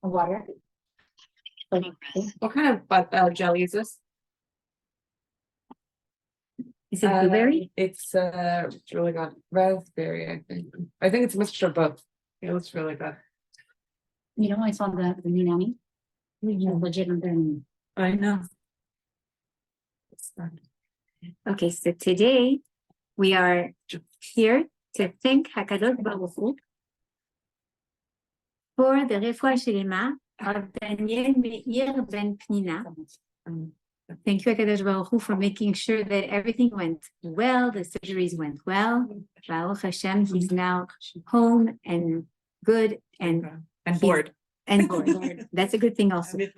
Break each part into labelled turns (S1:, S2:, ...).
S1: Water.
S2: What kind of jelly is this?
S1: Is it blueberry?
S2: It's really good. Raspberry, I think. I think it's a mixture of both. It looks really good.
S1: You know, I saw the Minami. Legit.
S2: I know.
S1: Okay, so today we are here to thank Hakadosh Baruch Hu for the refuah shelema of Daniel Meir ben Pnina. Thank you, Hakadosh Baruch Hu, for making sure that everything went well, the surgeries went well. Baruch Hashem, he's now home and good and
S2: bored.
S1: And bored. That's a good thing also. Right.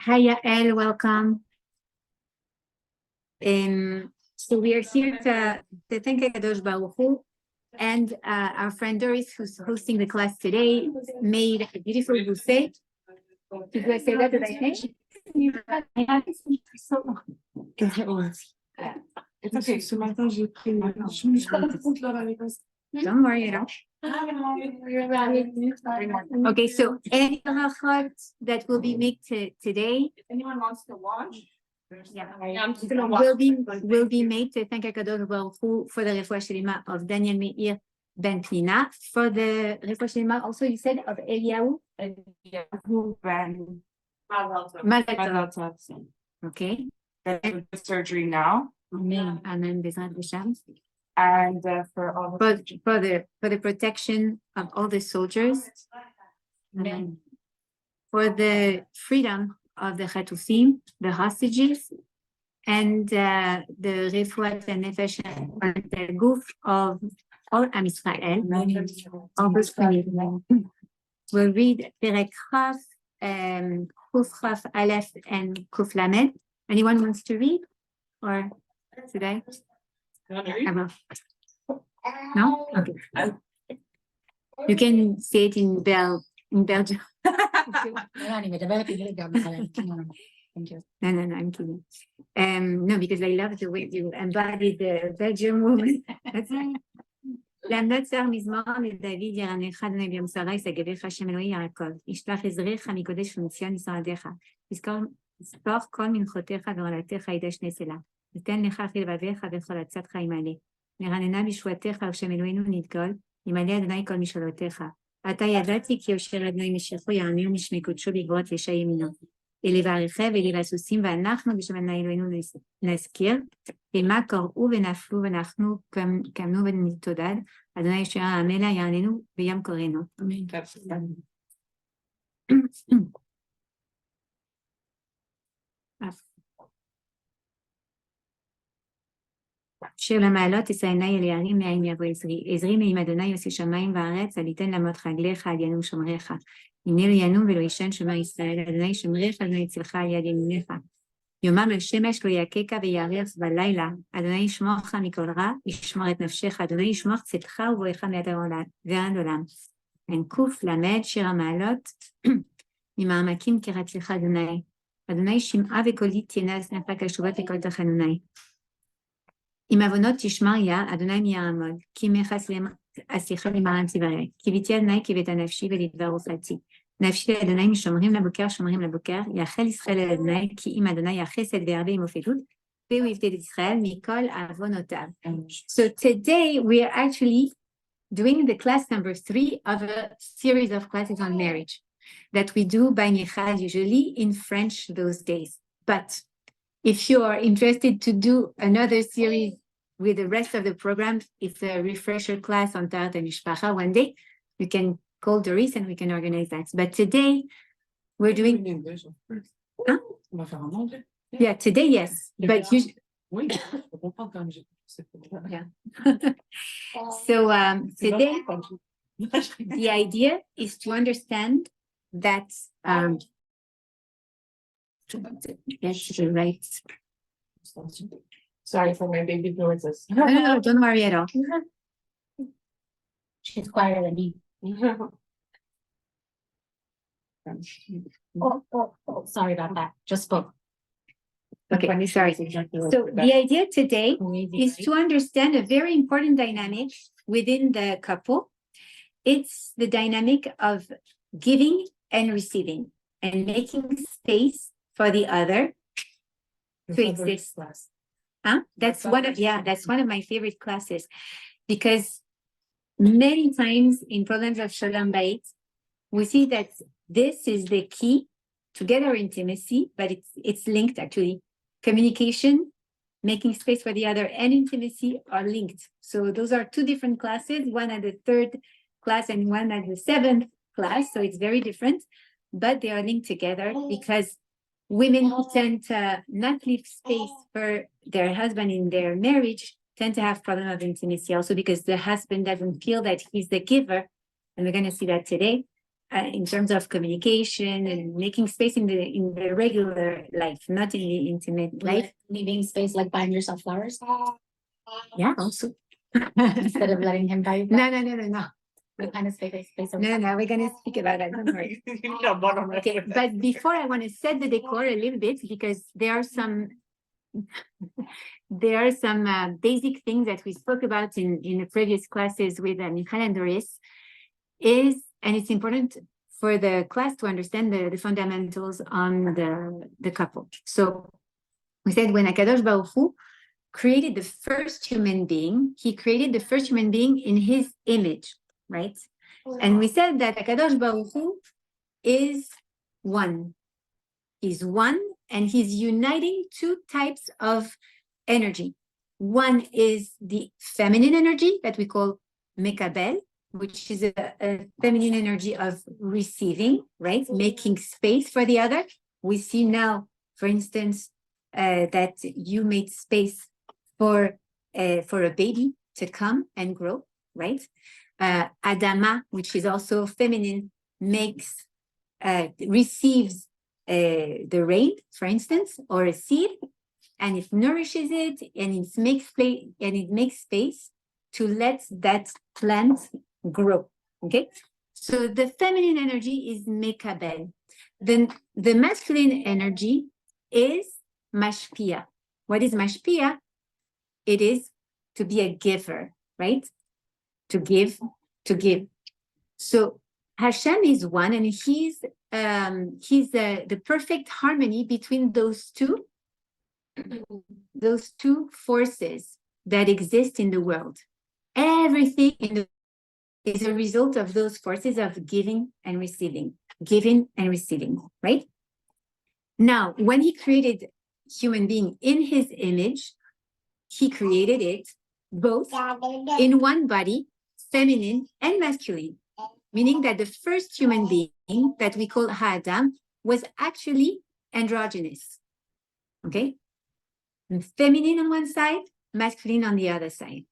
S1: Hi, Yael, welcome. So we are here to thank Hakadosh Baruch Hu, and our friend Doris, who's hosting the class today, made a beautiful buffet. Did I say that? Did I finish?
S2: It's okay. So
S1: Don't worry at all. Okay, so any halachot that will be made today,
S2: if anyone wants to watch,
S1: will be made to thank Hakadosh Baruch Hu for the refuah shelema of Daniel Meir ben Pnina, for the refuah shelema also you said of Eliyahu ben Mazal. Okay.
S2: The surgery now.
S1: Amen. Amen.
S2: And for all
S1: for the protection of all the soldiers. Amen. For the freedom of the Chatufim, the hostages, and the refuat nefesh and the guf of all Am Israel. We'll read Perek Chaf, Kuf Chaf Aleph, and Kuf Lamed. Anyone wants to read, or should I? No? Okay. You can say it in Belgium. No, I'm kidding. No, because I love the way you embody the Belgian woman. That's right. לעמדת שר מזמור לדוד ירנך אדוני ביום שרה ישגבך השם אלוהי יעקב ישלח עזריך מקודש ומציון ישועתך יזכור כל מנחותיך ורעלתך ידש נסלה ותן לך אחי לבביך וכל עצתך ימלא נרננה בשבועתך השם אלוהינו נתגול ימלא אדוני כל משאלותיך עתה ידעתי כי יושר אדוני משיחו יעמיר משמי קודשו בגבורות לשי ימינו ולברכך ולבסוסים ואנחנו בשם אדוני אלוהינו נזכיר ומה קראו ונפלו ואנחנו קמנו ונתעודד אדוני ישוע המלך יעננו ביום קוראנו. שיר למעלות תשא עיני אל יערים מאין יבוא עזרי עזרי מעם אדוני יוסי שמיים וארץ אל יתן למות רגליך על ינום שומריך הנה לא ינום ולא ישן שומר ישראל אדוני שומריך אדוני יצילך על יד ימינך יומם השמש לא יככה וירח בלילה אדוני ישמורך מכל רע ישמור את נפשך אדוני ישמור צאתך ובואך מעד ועד עולם. קוף למד שיר המעלות ממעמקים קראתי לך אדוני שמעה וקולי תנס נפק השובות לכל תחנוני אם עוונות תשמר יה, אדוני מי יעמוד, כי מכס השיחה למען תברא, כי ביתי אדוני כבית הנפשי ולדבר רופאתי. נפשי לאדוני משומרים לבוקר, יאחל ישראל אל אדוני, כי אם אדוני יחסד וירבה עם אופלות, והוא יפדה את ישראל מכל עוונותיו. So today we are actually doing the class number 3 of a series of classes on marriage that we do by Michal usually in French those days. But if you are interested to do another series with the rest of the program, it's a refresher class on Tarat and Mishpacha one day, you can call Doris and we can organize that. But today, we're doing... Huh? Yeah, today, yes. But you... Yeah. So today, the idea is to understand that... Yes, you're right.
S2: Sorry for my baby noises.
S1: No, don't worry at all.
S3: She's quieter than me. Sorry about that. Just spoke.
S1: Okay, sorry. So the idea today is to understand a very important dynamic within the couple. it's the dynamic of giving and receiving and making space for the other to exist. Huh? That's one of my favorite classes, because many times in problems of Shalom Bayit, we see that this is the key to get our intimacy, but it's linked actually. Communication, making space for the other, and intimacy are linked. So those are two different classes, one at the 3rd class and one at the 7th class. So it's very different, but they are linked together because women who tend to not leave space for their husband in their marriage tend to have problem of intimacy also, because the husband doesn't feel that he's the giver. And we're going to see that today in terms of communication and making space in the regular life, not in the intimate life.
S3: Leaving space, like buying yourself flowers
S1: Yeah, also.
S3: instead of letting him buy you flowers.
S1: No.
S3: What kind of space?
S1: No, we're going to speak about that. Don't worry. Okay, but before, I want to set the decor a little bit, because there are some basic things that we spoke about in the previous classes with Michal and Doris, and it's important for the class to understand the fundamentals on the couple. So we said when HaKadosh Baruch Hu created the first human being, he created the first human being in his image, right? And we said that HaKadosh Baruch Hu is one. He's one, and he's uniting two types of energy. One is the feminine energy that we call mekabel, which is a feminine energy of receiving, right? Making space for the other. We see now, for instance, that you made space for a baby to come and grow, right? Adama, which is also feminine, receives the rain, for instance, or a seed, and it nourishes it, and it makes space to let that plant grow. Okay, so the feminine energy is mekabel. Then the masculine energy is mashpia. What is mashpia? It is to be a giver, right? To give. So Hashem is one, and he's the perfect harmony between those two forces that exist in the world. Everything is a result of those forces of giving and receiving, right? Now, when he created human being in his image, he created it both in one body, feminine and masculine, meaning that the first human being that we call Adam was actually androgynous, okay? Feminine on one side, masculine on the other side.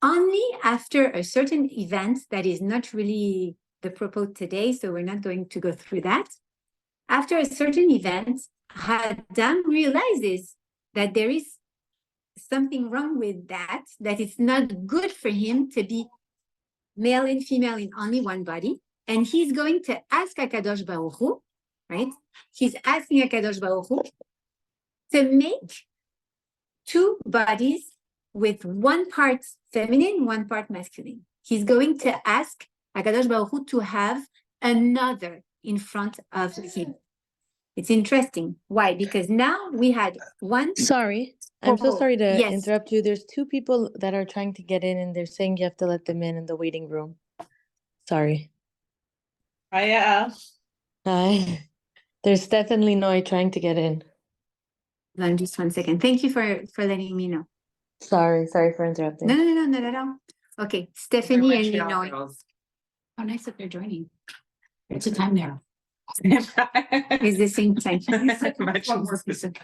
S1: Only after a certain event that is not really the propos today, so we're not going to go through that. After a certain event, Adam realizes that there is something wrong with that it's not good for him to be male and female in only one body. And he's going to ask HaKadosh Baruch Hu, right? He's asking HaKadosh Baruch Hu to make two bodies with one part feminine, one part masculine. He's going to ask HaKadosh Baruch Hu to have another in front of him. It's interesting. Why? Because now we had one.
S4: Sorry, I'm so sorry to
S1: Yes.
S4: interrupt you. There's two people that are trying to get in, and they're saying you have to let them in the waiting room. Sorry.
S2: Hi.
S4: Hi. There's definitely Noy trying to get in.
S1: Just 1 second. Thank you for letting me know.
S4: Sorry for interrupting.
S1: No, not at all. Okay, Stephanie and Linoy.
S3: How nice that they're joining. What's the time there?
S1: Is the same time.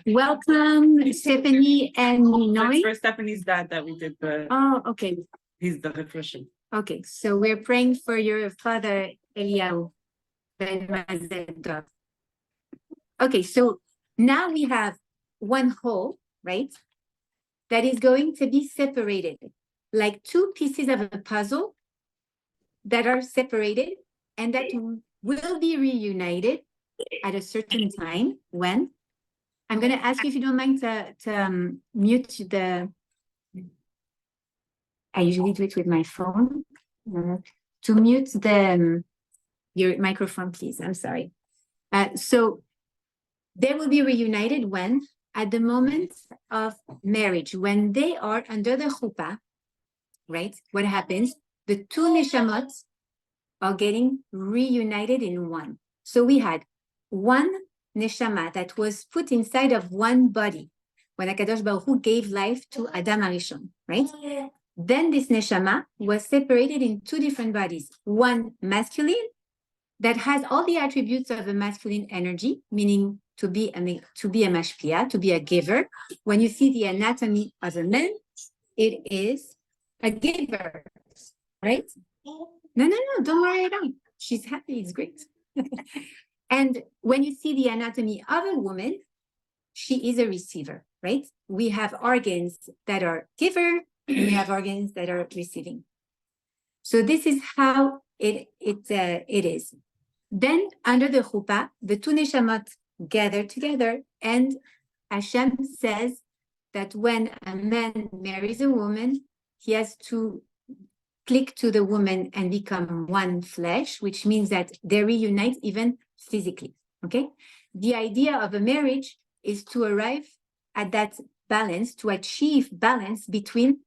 S1: Welcome, Stephanie and Linoy.
S2: For Stephanie's dad that we did
S1: Oh, okay.
S2: he's the refreshing.
S1: Okay, so we're praying for your father, Eliyahu. Okay, so now we have one whole, right? That is going to be separated, like two pieces of a puzzle that are separated and that will be reunited at a certain time. When? I'm going to ask you if you don't mind to mute the... I usually do it with my phone. to mute your microphone, please. I'm sorry. So they will be reunited when? At the moment of marriage, when they are under the chuppah, right? What happens? The two neshamot are getting reunited in one. So we had one neshama that was put inside of one body when HaKadosh Baruch Hu gave life to Adam Arishon, right? Then this neshama was separated in two different bodies. One masculine that has all the attributes of a masculine energy, meaning to be a mashpia, to be a giver. When you see the anatomy of a man, it is a giver, right? No, don't worry at all. She's happy, it's great. And when you see the anatomy of a woman, she is a receiver, right? We have organs that are giver, and we have organs that are receiving. So this is how it is. Then under the chuppah, the two neshamot gather together, and Hashem says that when a man marries a woman, he has to click to the woman and become one flesh, which means that they reunite even physically, okay? The idea of a marriage is to arrive at that balance, to achieve balance between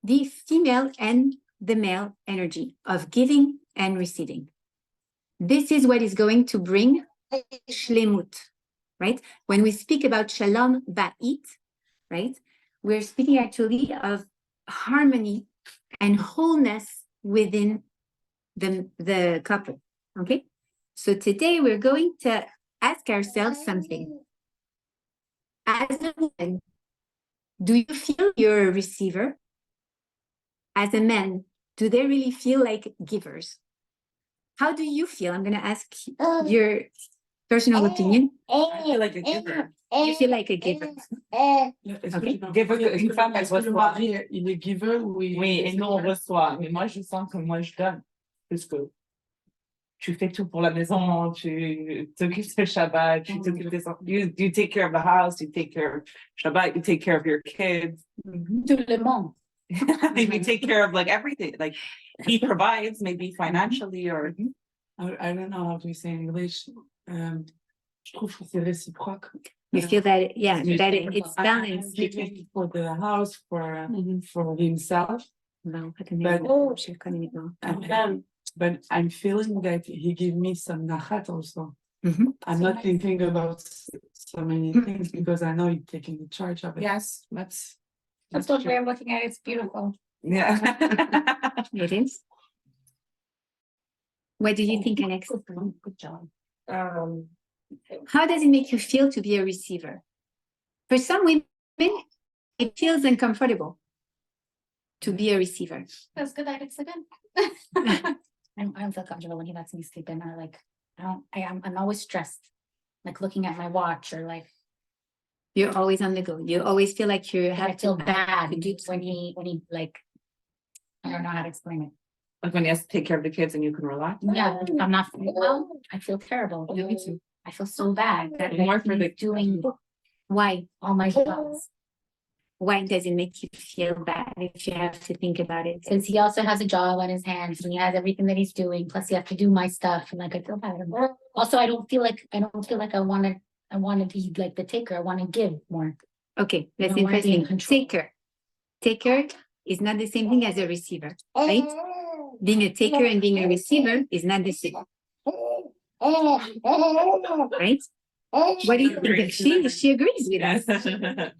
S1: the female and the male energy of giving and receiving. This is what is going to bring shlemut, right? When we speak about shalom ba'it, right? We're speaking actually of harmony and wholeness within the couple, okay? So today we're going to ask ourselves something. As a woman, do you feel you're a receiver? As a man, do they really feel like givers? How do you feel? I'm going to ask your personal opinion.
S2: I feel like a giver.
S1: You feel like a giver.
S2: Okay. Giver, une femme, elle
S5: Le
S2: reçoit.
S5: mari, il est giver ou il
S2: Oui, et nous, on reçoit. Mais moi, je sens que moi, je donne. Parce que tu fais tout pour la maison, tu t'occupes de Shabbat, tu t'occupes des enfants. You take care of the house, you take care of Shabbat, you take care of your kids.
S3: Tout le monde.
S2: You take care of like everything. Like he provides maybe financially or
S5: I don't know how to say in English. Je trouve que c'est réciproque.
S1: You feel that, yeah,
S2: You
S1: that
S2: think
S1: it's
S5: I'm
S1: balanced
S5: giving
S1: between.
S5: for the house, for himself, but I'm feeling that he gave me some nachat also.
S1: Mhm.
S5: I'm not thinking about so many things because I know he's taking charge of it.
S2: yes, that's
S3: What
S2: true.
S3: we're looking at. It's beautiful.
S2: Yeah.
S1: It is. What do you think, Alex?
S3: Good job.
S1: How does it make you feel to be a receiver? For some women, it feels uncomfortable to be a receiver.
S3: Feels good that it's again. I don't feel comfortable when he lets me sleep in. I'm always stressed, like looking at my watch or like
S1: You're always on the go. You always feel like you
S3: I
S1: have
S3: feel
S1: to
S3: bad
S1: do
S3: when he like I don't know how to explain it.
S2: Like when he has to take care of the kids and you can relax.
S3: Yeah, I'm not feeling well. I feel terrible.
S2: Yeah, me too.
S3: I feel so bad that
S2: More
S3: like,
S2: for the-
S3: he's doing
S1: Why?
S3: all my jobs.
S1: Why does it make you feel bad if you have to think about it?
S3: Since he also has a job on his hands and he has everything that he's doing, plus he has to do my stuff, and like I feel bad. Also, I don't feel like I want to be like the taker. I want to give more.
S1: Okay, that's
S3: I wanna be in
S1: interesting.
S3: control.
S1: Taker is not the same thing as a receiver, right? Being a taker and being a receiver is not the same, right? What do you think? She agrees with us.
S2: Yes.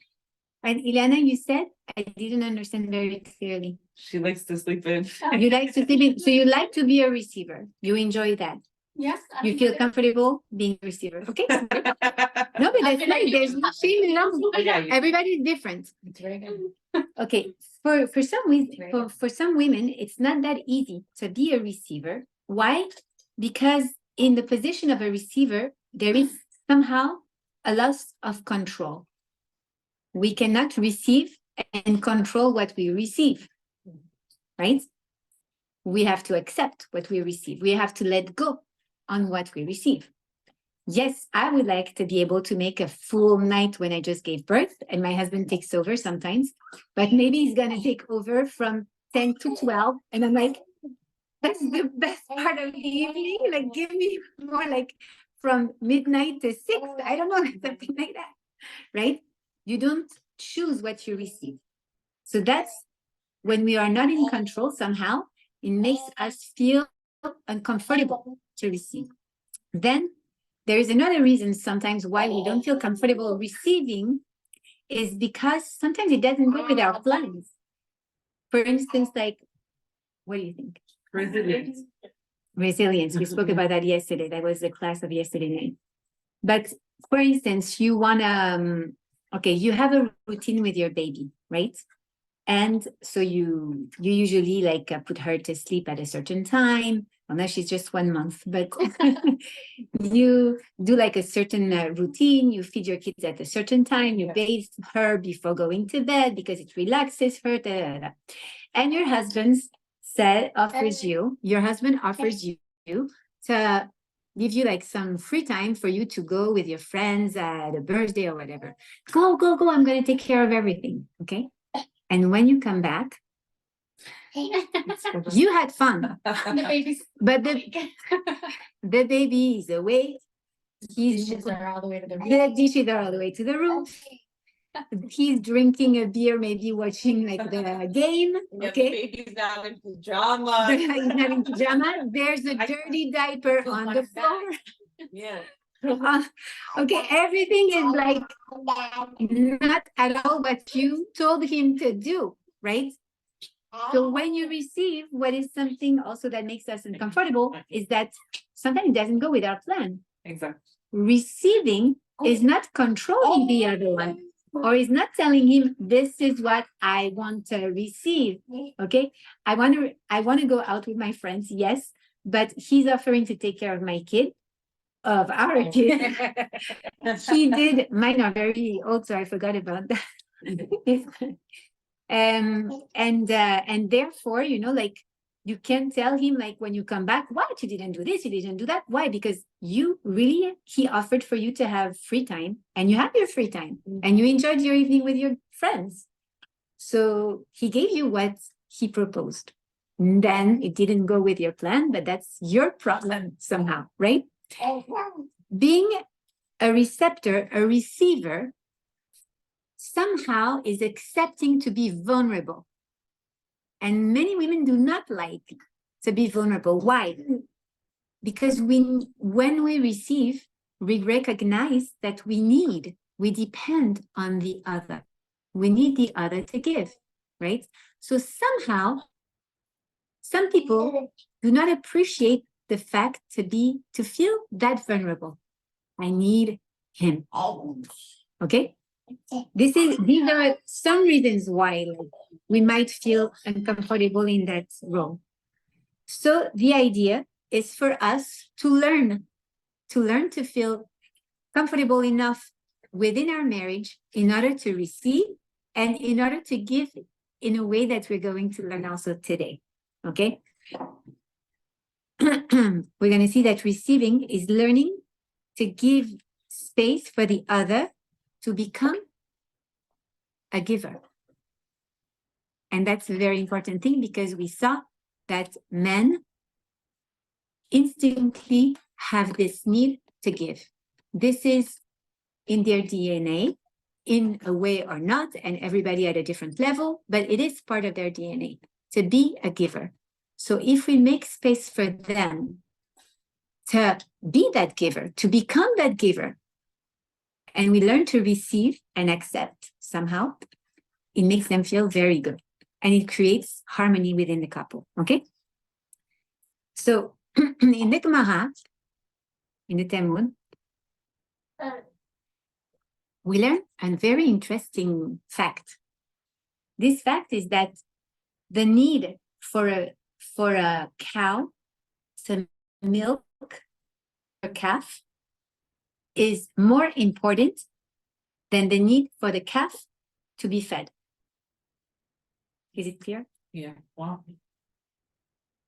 S1: And Ileana, you said, I didn't understand very clearly.
S2: She likes to sleep in.
S1: You like to sleep in, so you like to be a receiver. You enjoy that.
S3: Yes.
S1: You feel comfortable being a receiver. Okay. No, but
S3: I
S1: that's
S3: feel like
S1: nice. There's no shame wrong.
S2: Yeah.
S1: Everybody's different.
S3: It's very good.
S1: Okay. For some women, it's not that easy to be a receiver. Why? Because in the position of a receiver, there is somehow a loss of control. We cannot receive and control what we receive, right? We have to accept what we receive. We have to let go on what we receive. Yes, I would like to be able to make a full night when I just gave birth and my husband takes over sometimes, but maybe he's going to take over from 10 to 12. And I'm like, That's the best part of the evening. Like, give me more like from midnight to 6. I don't know, something like that, right? You don't choose what you receive. So that's when we are not in control somehow, it makes us feel uncomfortable to receive. Then there is another reason sometimes why we don't feel comfortable receiving is because sometimes it doesn't go with our plans. For instance, like, what do you think?
S2: Resilience.
S1: Resilience. We spoke about that yesterday. That was the class of yesterday night. But for instance, you want to, okay, you have a routine with your baby, right? And so you usually like put her to sleep at a certain time, unless she's just 1 month, but you do like a certain routine, you feed your kids at a certain time, you bathe her before going to bed because it relaxes her, and your husband offers you to give you like some free time for you to go with your friends at a birthday or whatever. Go, I'm going to take care of everything, okay? And when you come back, you had fun, but the baby is awake.
S3: Dishes are all the way to the room.
S1: The dishes are all the way to the room. He's drinking a beer, maybe watching like the game. Okay.
S2: The baby's not in pajama.
S1: He's not in pajama. There's a dirty diaper on the floor.
S2: Yeah.
S1: Okay, everything is like not at all what you told him to do, right? So when you receive, what is something also that makes us uncomfortable is that sometimes it doesn't go with our plan.
S2: Exactly.
S1: Receiving is not controlling the other one, or is not telling him this is what I want to receive. Okay, I want to go out with my friends, yes, but he's offering to take care of my kid. Of our kid. He did, mine are very old, so I forgot about that. And therefore, you know, like you can tell him like when you come back, what, you didn't do this, you didn't do that. Why? Because he offered for you to have free time, and you have your free time, and you enjoyed your evening with your friends. So he gave you what he proposed. And then it didn't go with your plan, but that's your problem somehow, right? Being a receptor, a receiver, somehow is accepting to be vulnerable. And many women do not like to be vulnerable. Why? Because when we receive, we recognize that we depend on the other. We need the other to give, right? So somehow, some people do not appreciate the fact to feel that vulnerable. I need him. Okay? These are some reasons why we might feel uncomfortable in that role. So the idea is for us to learn to feel comfortable enough within our marriage in order to receive and in order to give in a way that we're going to learn also today. Okay? We're going to see that receiving is learning to give space for the other to become a giver. And that's a very important thing because we saw that men instinctively have this need to give. This is in their DNA in a way or not, and everybody at a different level, but it is part of their DNA to be a giver. So if we make space for them to be that giver, to become that giver, and we learn to receive and accept somehow, it makes them feel very good. And it creates harmony within the couple, okay? So in the Gemara, in the Talmud, we learn a very interesting fact. This fact is that the need for a cow to milk a calf is more important than the need for the calf to be fed. Is it clear?
S2: Yeah. Wow.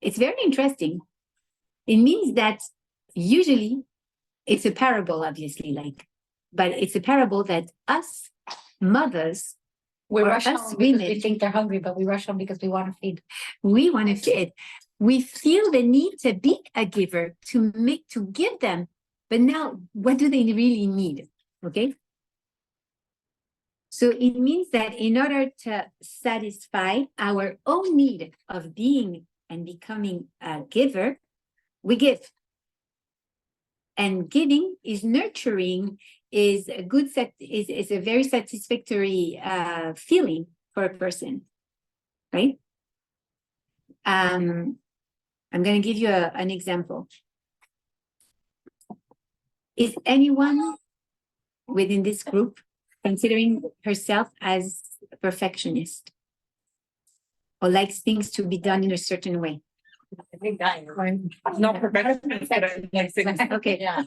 S1: It's very interesting. It means that usually it's a parable, obviously, but it's a parable that us mothers,
S3: We
S1: or
S3: rush
S1: us
S3: home because we
S1: women,
S3: think they're hungry, but we rush home because we want to feed.
S1: we want to feed. we feel the need to be a giver, to give them. But now, what do they really need? Okay. So it means that in order to satisfy our own need of being and becoming a giver, we give. And giving is nurturing, is a good is a very satisfactory feeling for a person, right? I'm going to give you an example. Is anyone within this group considering herself as a perfectionist or likes things to be done in a certain way?
S2: I think I'm not perfectionist, but I like things.
S1: Okay,
S3: Yeah.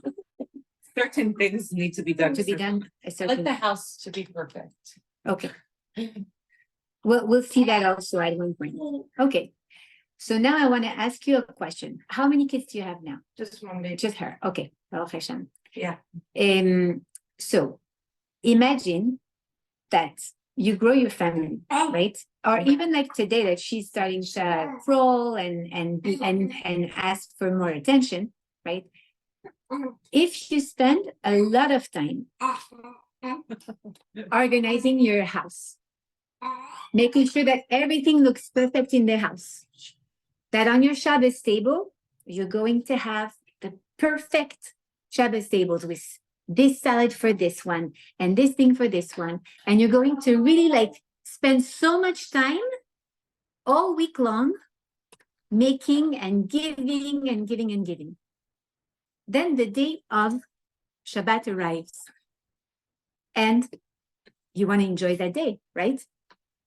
S2: Certain things need to be done.
S1: to be done a
S2: I like
S1: certain
S2: the
S1: way.
S2: house to be perfect.
S1: Okay. We'll see that also at one point. Okay. So now I want to ask you a question. How many kids do you have now?
S2: Just one day.
S1: Just her. Okay. Baruch Hashem.
S2: Yeah.
S1: So imagine that you grow your family, right? Or even like today that she's starting to crawl and ask for more attention, right? If you spend a lot of time organizing your house, making sure that everything looks perfect in the house, that on your Shabbos table, you're going to have the perfect Shabbos tables with this salad for this one and this thing for this one. And you're going to really like spend so much time all week long making and giving and giving and giving. Then the day of Shabbat arrives and you want to enjoy that day, right?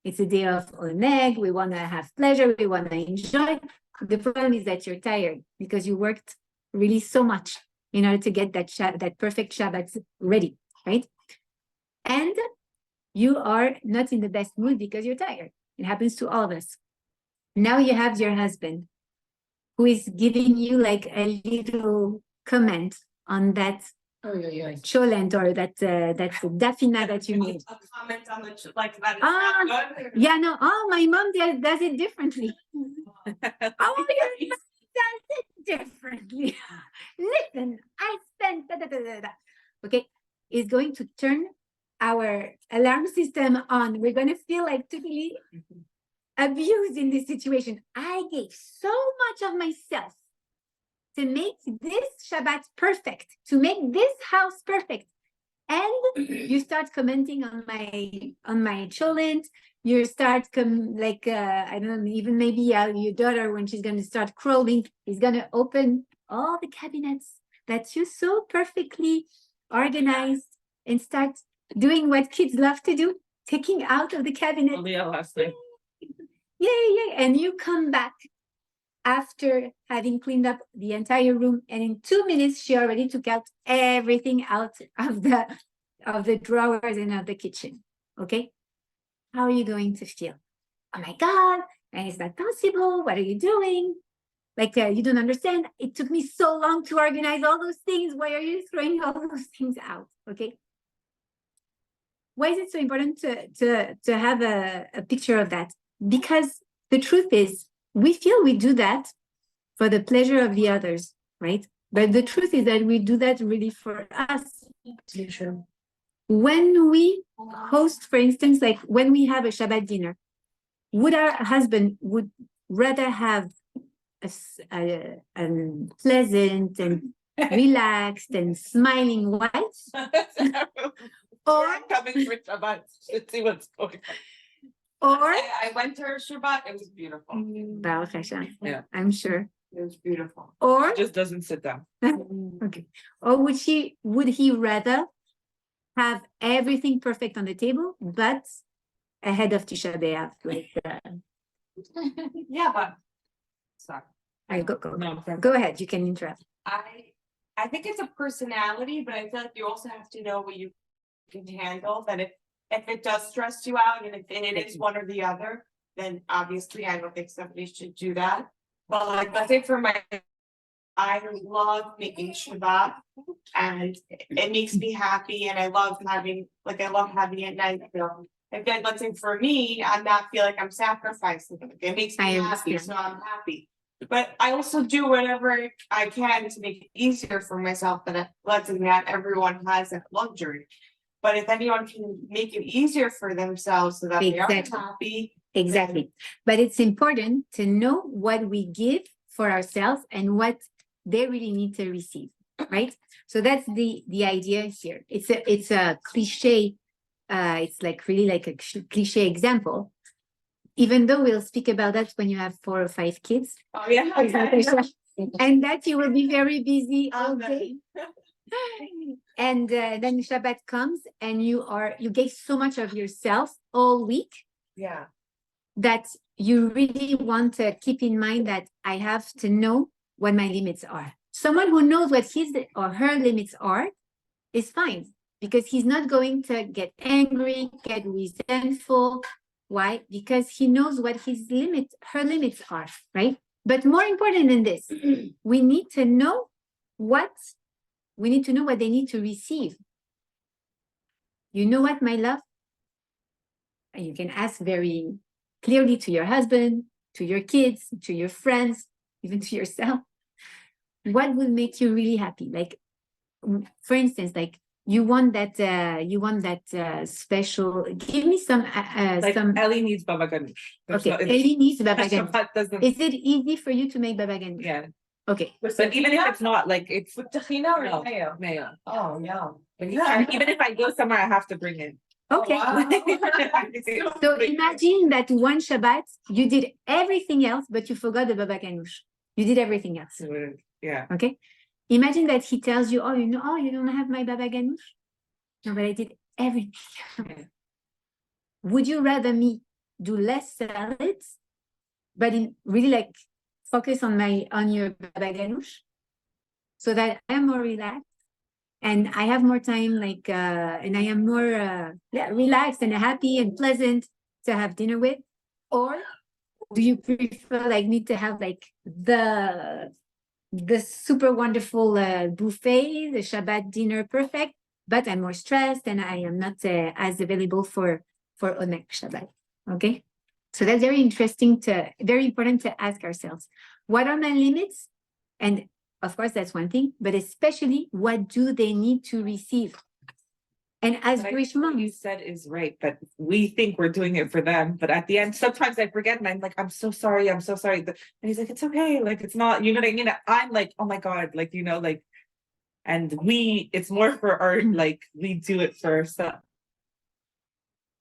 S1: It's a day of oneg. We want to have pleasure. We want to enjoy. The problem is that you're tired because you worked really so much in order to get that perfect Shabbat ready, right? And you are not in the best mood because you're tired. It happens to all of us. Now you have your husband who is giving you like a little comment on that cholent or that dafina that you made.
S2: A comment on the like that.
S1: Ah, yeah, no. Oh, my mom does it differently. Oh, your mom does it differently. Listen, I spent okay. It's going to turn our alarm system on. We're going to feel like totally abused in this situation. I gave so much of myself to make this Shabbat perfect, to make this house perfect. And you start commenting on my cholent. You start I don't know, even maybe your daughter, when she's going to start crawling, is going to open all the cabinets that you so perfectly organized and start doing what kids love to do, taking out of the cabinet.
S2: Last night.
S1: Yay. And you come back after having cleaned up the entire room, and in 2 minutes, she already took out everything out of the drawers and of the kitchen. Okay, how are you going to feel? Oh my God, and is that possible? What are you doing? Like you don't understand. It took me so long to organize all those things. Why are you throwing all those things out? Okay. Why is it so important to have a picture of that? Because the truth is, we feel we do that for the pleasure of the others, right? But the truth is that we do that really for us. When we host, for instance, like when we have a Shabbat dinner, would our husband would rather have a pleasant and relaxed and smiling wife? Or
S2: coming for Shabbat to see what's going on.
S1: Or
S2: I went to her Shabbat. It was beautiful.
S1: Baruch Hashem.
S2: Yeah.
S1: I'm sure.
S2: It was beautiful.
S1: Or
S2: She just doesn't sit down.
S1: okay. Or would he rather have everything perfect on the table, but ahead of Tisha B'Av? Like
S2: Yeah, but sorry.
S1: Go ahead. You can interrupt.
S6: I think it's a personality, but I feel like you also have to know what you can handle. That if it does stress you out, and if it is one or the other, then obviously I don't think somebody should do that. But like, let's say I love making Shabbat, and it makes me happy, and I love having it nice. And then let's say for me, I'm not feel like I'm sacrificing. It makes me
S1: I
S6: happy,
S1: understand.
S6: so I'm happy. But I also do whatever I can to make it easier for myself, but let's not everyone has that luxury. But if anyone can make it easier for themselves so that they are
S1: Exactly.
S6: happy.
S1: Exactly. But it's important to know what we give for ourselves and what they really need to receive, right? So that's the idea here. It's a cliche. It's like really like a cliche example. Even though we'll speak about that when you have 4 or 5 kids,
S6: Oh, yeah.
S1: and that you will be very busy all day. And then Shabbat comes and you gave so much of yourself all week
S2: Yeah.
S1: that you really want to keep in mind that I have to know what my limits are. Someone who knows what his or her limits are is fine because he's not going to get angry, get resentful. Why? Because he knows what her limits are, right? But more important than this, we need to know what they need to receive. You know what, my love? And you can ask very clearly to your husband, to your kids, to your friends, even to yourself. What will make you really happy? Like, for instance, like you want that special. Give me some.
S2: Like Ellie needs baba ganoush.
S1: Okay, Ellie needs baba ganoush.
S2: Shabbat doesn't.
S1: Is it easy for you to make baba ganoush?
S2: Yeah.
S1: Okay.
S2: But even if it's not, like it's
S6: With tahina or
S2: No.
S6: mayo?
S2: mayo.
S6: Oh, yeah.
S2: And even if I go somewhere, I have to bring it.
S1: Okay.
S6: Wow.
S1: So imagine that one Shabbat you did everything else, but you forgot the baba ganoush. You did everything else.
S2: Yeah.
S1: Okay. Imagine that he tells you, you don't have my baba ganoush. No, but I did everything. Would you rather me do less salads, but really like focus on your baba ganoush, so that I'm more relaxed and I have more time, and I am more relaxed and happy and pleasant to have dinner with? Or do you prefer like me to have like the super wonderful buffet, the Shabbat dinner, perfect, but I'm more stressed and I am not as available for Onek Shabbat? Okay, so that's very important to ask ourselves, what are my limits? And of course, that's one thing, but especially what do they need to receive? And as Jewish
S2: What
S1: moms,
S2: you said is right, but we think we're doing it for them. But at the end, sometimes I forget and I'm like, I'm so sorry. And he's like, it's okay. Like, it's not, you know what I mean? I'm like, oh my God, like, like, and it's more for our, like, we do it for ourselves.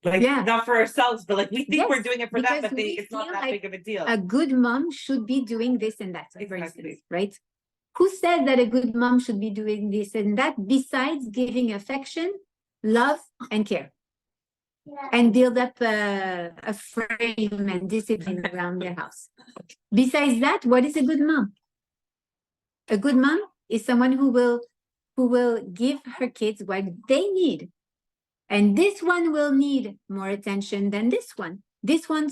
S2: Like,
S1: Yeah.
S2: not for ourselves, but like, we think
S1: Yes,
S2: we're doing it for them,
S1: because
S2: but
S1: we
S2: it's not
S1: feel
S2: that
S1: like
S2: big of a deal.
S1: a good mom should be doing this and that, for
S2: Exactly.
S1: instance, right? Who said that a good mom should be doing this and that besides giving affection, love, and care? And build up a frame and discipline around their house. Besides that, what is a good mom? A good mom is someone who will give her kids what they need. And this one will need more attention than this one. This one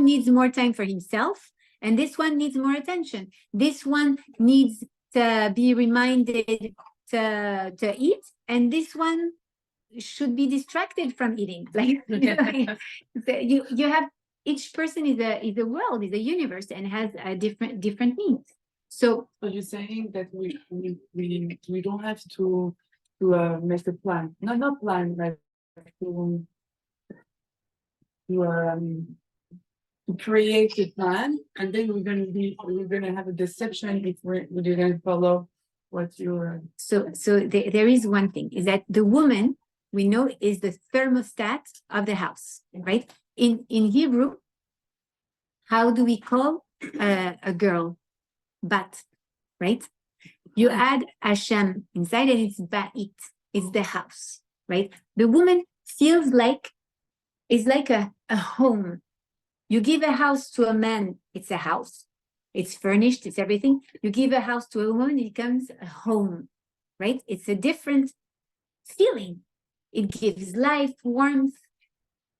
S1: needs more time for himself, and this one needs more attention. This one needs to be reminded to eat, and this one should be distracted from eating. Like you have, each person is a world, is a universe, and has a different needs. So
S5: you're saying that we don't have to make a plan. No, not plan, like to create a plan, and then we're gonna have a deception if we didn't follow what you're.
S1: So there is one thing, is that the woman, we know, is the thermostat of the house, right? In Hebrew, how do we call a girl? Bat, right? You add Hashem inside and it's ba'it, it's the house, right? The woman feels like, it's like a home. You give a house to a man, it's a house. It's furnished, it's everything. You give a house to a woman, it becomes a home, right? It's a different feeling. It gives life, warmth,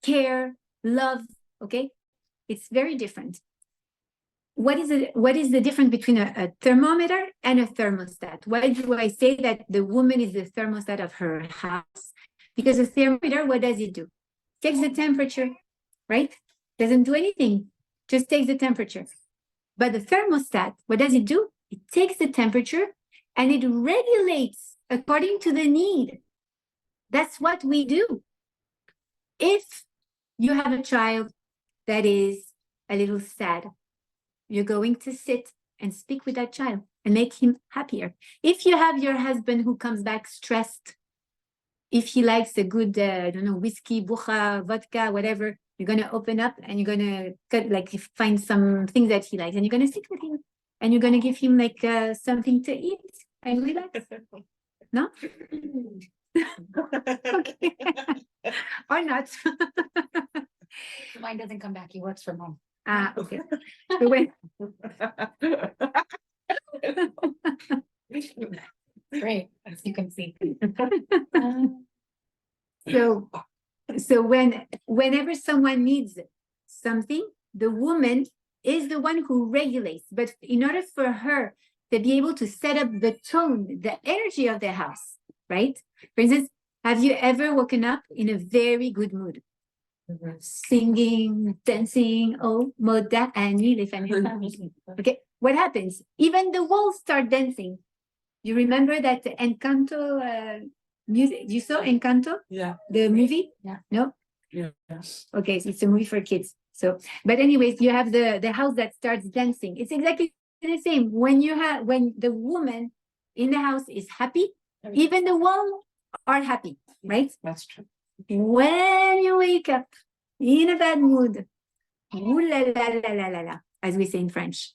S1: care, love, okay? It's very different. What is the difference between a thermometer and a thermostat? Why do I say that the woman is the thermostat of her house? Because a thermometer, what does it do? Takes the temperature, right? Doesn't do anything, just takes the temperature. But the thermostat, what does it do? It takes the temperature and it regulates according to the need. That's what we do. If you have a child that is a little sad, you're going to sit and speak with that child and make him happier. If you have your husband who comes back stressed, if he likes a good, I don't know, whiskey, bucha, vodka, whatever, you're going to open up and you're going to find some things that he likes and you're going to sit with him and you're going to give him like something to eat and relax. No? Okay. Or not.
S3: Mine doesn't come back. He works from home.
S1: Ah, okay. So when,
S3: Great, as you can see.
S1: so whenever someone needs something, the woman is the one who regulates. But in order for her to be able to set up the tone, the energy of the house, right? For instance, have you ever woken up in a very good mood? Singing, dancing, oh, moda ani les familles. Okay, what happens? Even the walls start dancing. You remember that Encanto music? You saw Encanto?
S5: Yeah.
S1: The movie?
S3: Yeah.
S1: No?
S5: Yeah.
S1: Okay, so it's a movie for kids. So, but anyways, you have the house that starts dancing. It's exactly the same. When the woman in the house is happy, even the walls are happy, right?
S2: That's true.
S1: When you wake up in a bad mood, ooh la la la la la la, as we say in French.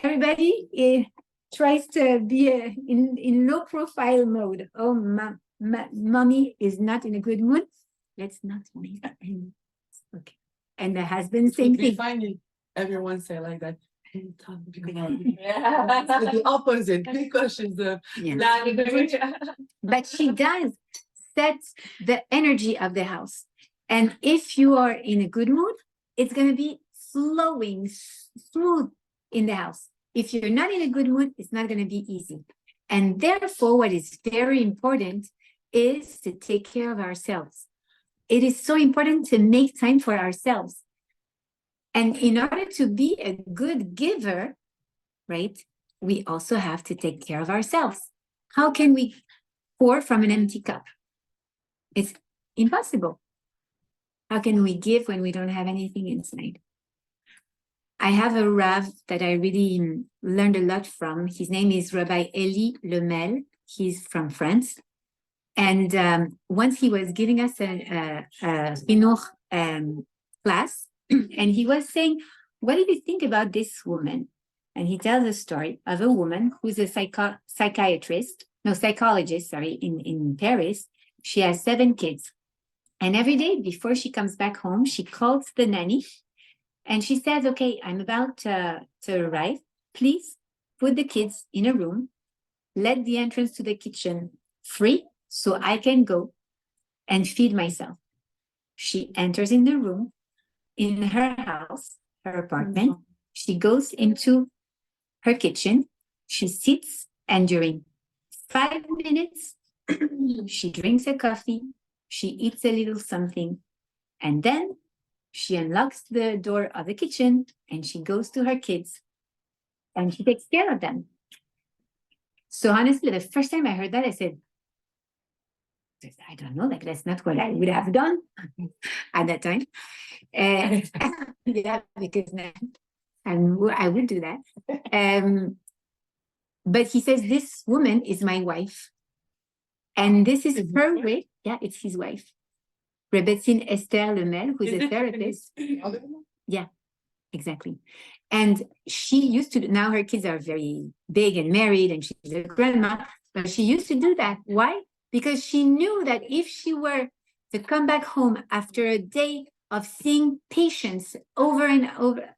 S1: Everybody tries to be in low profile mode. Oh, mommy is not in a good mood. Let's not make that. Okay. And the husband, same
S5: We
S1: thing.
S5: find everyone say like that. It's the opposite because she's the
S1: Yeah. But she does set the energy of the house. And if you are in a good mood, it's going to be flowing smooth in the house. If you're not in a good mood, it's not going to be easy. And therefore, what is very important is to take care of ourselves. It is so important to make time for ourselves. And in order to be a good giver, right, we also have to take care of ourselves. How can we pour from an empty cup? It's impossible. How can we give when we don't have anything inside? I have a Rav that I really learned a lot from. His name is Rabbi Eli Lemel. He's from France. And once he was giving us a chinuch class, and he was saying, what do you think about this woman? And he tells a story of a woman who's a psychologist in Paris. She has 7 kids. And every day before she comes back home, she calls the nanny and she says, okay, I'm about to arrive. Please put the kids in a room, let the entrance to the kitchen free so I can go and feed myself. She enters in the room, in her house, her apartment. She goes into her kitchen. She sits, and during 5 minutes, she drinks a coffee. She eats a little something. And then she unlocks the door of the kitchen and she goes to her kids and she takes care of them. So honestly, the first time I heard that, I said, I don't know, like that's not what I would have done at that time. Yeah, because I would do that. But he says, this woman is my wife. And this is her way. Yeah, it's his wife. Rebbetzin Esther Lemel, who's a therapist. Yeah, exactly. And she used to, now her kids are very big and married and she's a grandma, but she used to do that. Why? Because she knew that if she were to come back home after a day of seeing patients over and over,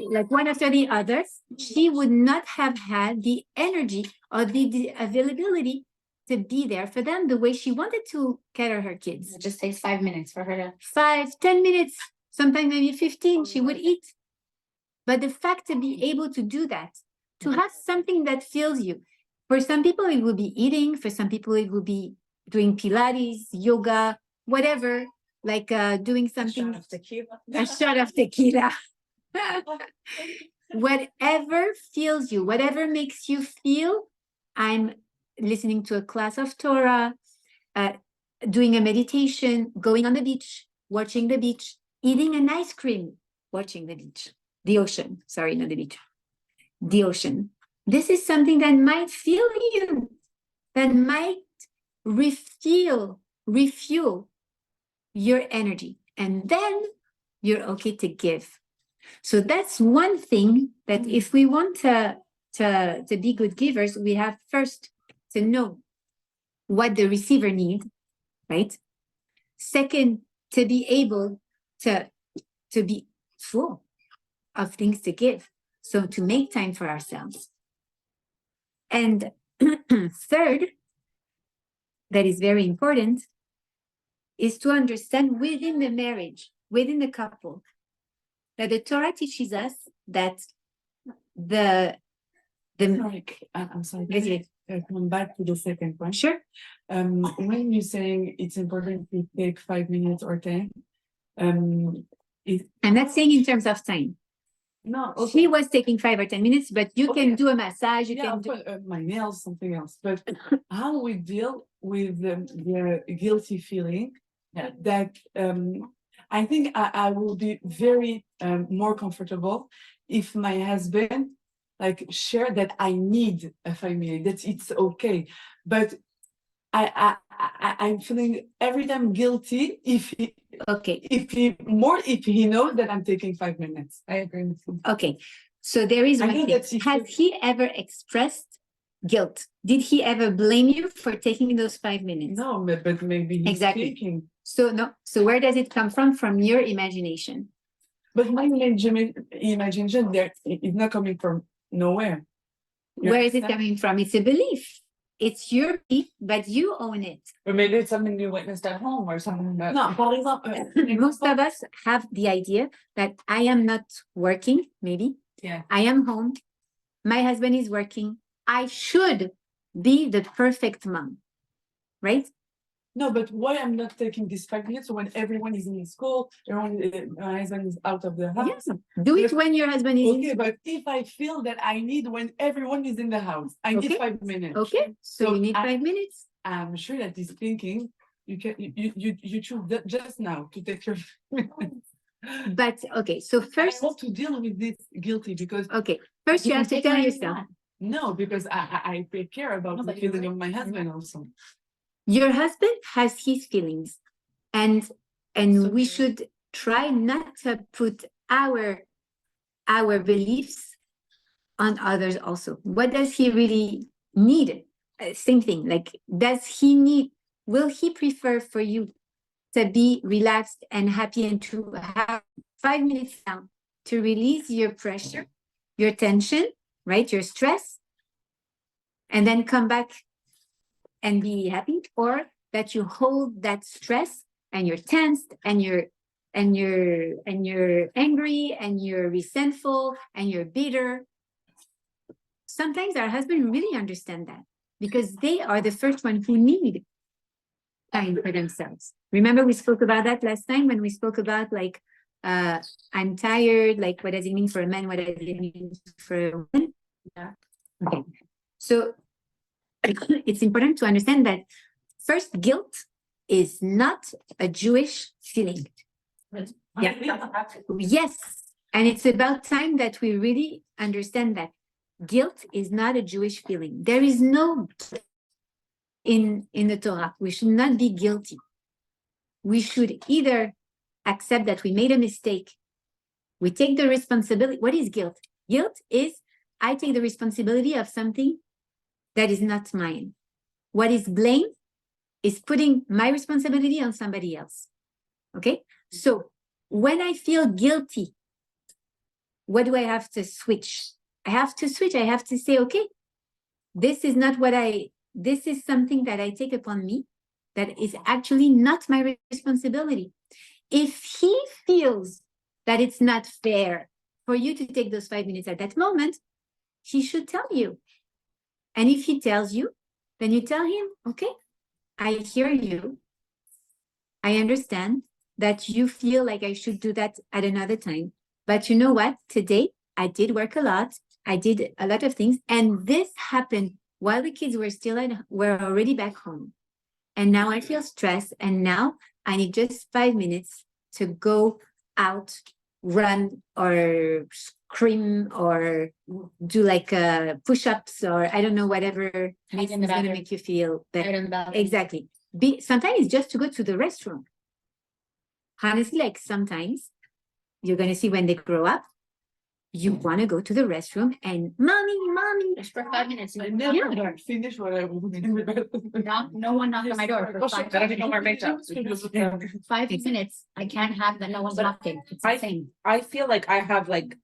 S1: like one after the other, she would not have had the energy or the availability to be there for them the way she wanted to care her kids.
S3: It just takes 5 minutes for her to.
S1: 5, 10 minutes, sometimes maybe 15, she would eat. But the fact to be able to do that, to have something that fills you, for some people it will be eating, for some people it will be doing Pilates, yoga, whatever, like doing something.
S2: A shot of tequila.
S1: A shot of tequila. Whatever feels you, whatever makes you feel, I'm listening to a class of Torah, doing a meditation, going on the beach, watching the beach, eating an ice cream, watching the beach, the ocean, sorry, not the beach, the ocean. This is something that might fuel you, that might refuel your energy. And then you're okay to give. So that's one thing that if we want to be good givers, we have first to know what the receiver needs, right? Second, to be able to be full of things to give. So to make time for ourselves. And third, that is very important, is to understand within the marriage, within the couple, that the Torah teaches us that
S5: Sorry, I'm sorry.
S1: Yes, yes.
S5: Come back to the second point.
S1: Sure.
S5: When you're saying it's important to take 5 minutes or 10,
S1: I'm not saying in terms of time.
S5: no,
S1: He was taking 5 or 10 minutes, but you can do a massage, you
S5: yeah,
S1: can
S5: of
S1: do.
S5: course, my nails, something else. But how we deal with the guilty feeling that I think I will be very more comfortable if my husband like share that I need a 5 minutes, that it's okay. But I'm feeling every time guilty if he knows that I'm taking 5 minutes. I agree with you.
S1: Okay, so there is
S5: I
S1: one
S5: know
S1: thing.
S5: that he
S1: Has
S5: should-
S1: he ever expressed guilt? Did he ever blame you for taking those 5 minutes?
S5: No, but maybe he's
S1: Exactly.
S5: speaking.
S1: So no. So where does it come from? From your imagination.
S5: But my imagination there is not coming from nowhere. You
S1: Where is it
S5: understand?
S1: coming from? It's a belief. It's your belief, but you own it.
S2: Or maybe it's something you witnessed at home or something that.
S5: No, par exemple,
S1: Most of us have the idea that I am not working, maybe.
S2: Yeah.
S1: I am home. My husband is working. I should be the perfect mom, right?
S5: no, but why I'm not taking this 5 minutes when everyone is in school, my husband is out of the house.
S1: Yes. Do it when your husband is
S5: Okay, but if I feel that I need when everyone is in the house, I need
S1: Okay.
S5: 5 minutes.
S1: Okay, so
S5: So
S1: you need
S5: I-
S1: 5 minutes.
S5: I'm sure that he's thinking you choose just now to take your
S1: But okay, so
S5: I
S1: first,
S5: want to deal with this guilty because
S1: okay, first you have to tell yourself,
S5: no, because I take care about
S3: No,
S5: the
S3: but you're
S5: feeling
S3: right.
S5: of my husband also.
S1: your husband has his feelings, and
S3: So
S1: we
S3: true.
S1: should try not to put our beliefs on others also. What does he really need? Same thing, like, will he prefer for you to be relaxed and happy and to have 5 minutes now to release your pressure, your tension, right? Your stress, and then come back and be happy, or that you hold that stress and you're tensed and you're angry and you're resentful and you're bitter. Sometimes our husband really understand that because they are the first one who need time for themselves. Remember we spoke about that last time when we spoke about like I'm tired, like what does it mean for a man, what does it mean for a woman?
S5: Yeah.
S1: Okay. So it's important to understand that first, guilt is not a Jewish feeling. Yeah. Yes. And it's about time that we really understand that guilt is not a Jewish feeling. There is no guilt in the Torah. We should not be guilty. We should either accept that we made a mistake. We take the responsibility. What is guilt? Guilt is I take the responsibility of something that is not mine. What is blame is putting my responsibility on somebody else. Okay? So when I feel guilty, what do I have to switch? I have to switch. I have to say, okay, this is something that I take upon me that is actually not my responsibility. If he feels that it's not fair for you to take those 5 minutes at that moment, he should tell you. And if he tells you, then you tell him, okay, I hear you. I understand that you feel like I should do that at another time. But you know what? Today, I did work a lot. I did a lot of things. And this happened while the kids were already back home. And now I feel stressed. And now I need just 5 minutes to go out, run or scream or do like push-ups or I don't know, whatever is going to make you feel better. Exactly. Sometimes it's just to go to the restroom. Honestly, like sometimes you're going to see when they grow up, you want to go to the restroom and mommy,
S3: Just for 5 minutes.
S5: I never finish what I was doing.
S3: No one knocked on my door for 5
S2: Gotta be no more makeup.
S3: 5 minutes. I can't have that. No one's knocking. It's insane.
S2: I feel like I have like,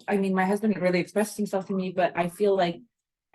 S2: I mean, my husband really expressed himself to me, but I feel like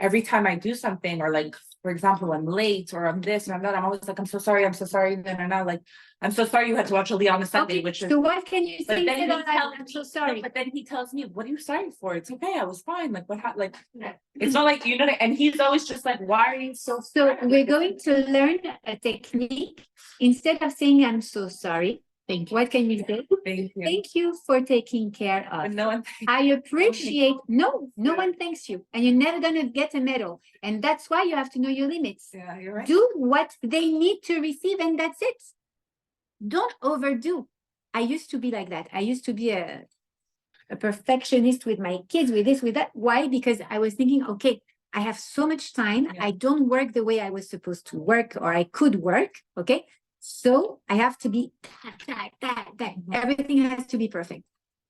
S2: every time I do something or like, for example, I'm late or I'm this and I'm that, I'm always like, I'm so sorry. Then I'm not like, I'm so sorry you had to watch Leah on a Sunday,
S1: okay,
S2: which is.
S1: so what can you
S2: But
S1: say
S2: then
S1: to
S2: he
S1: that?
S2: tells
S1: I'm
S2: me,
S1: so sorry.
S2: But then he tells me, what are you sorry for? It's okay. I was fine. Like what happened? Like, it's not like, you know, and he's always just like, why are you so?
S1: So we're going to learn a technique. Instead of saying I'm so sorry, what can you say?
S2: Thank you.
S1: Thank you for taking care
S2: But
S1: of.
S2: no one.
S1: I appreciate, no one thanks you. And you're never gonna get a medal. And that's why you have to know your limits.
S2: Yeah, you're right.
S1: Do what they need to receive and that's it. Don't overdo. I used to be like that. I used to be a perfectionist with my kids, with this, with that. Why? Because I was thinking, okay, I have so much time.
S2: Yeah.
S1: I don't work the way I was supposed to work or I could work. Okay. So I have to be that. Everything has to be perfect.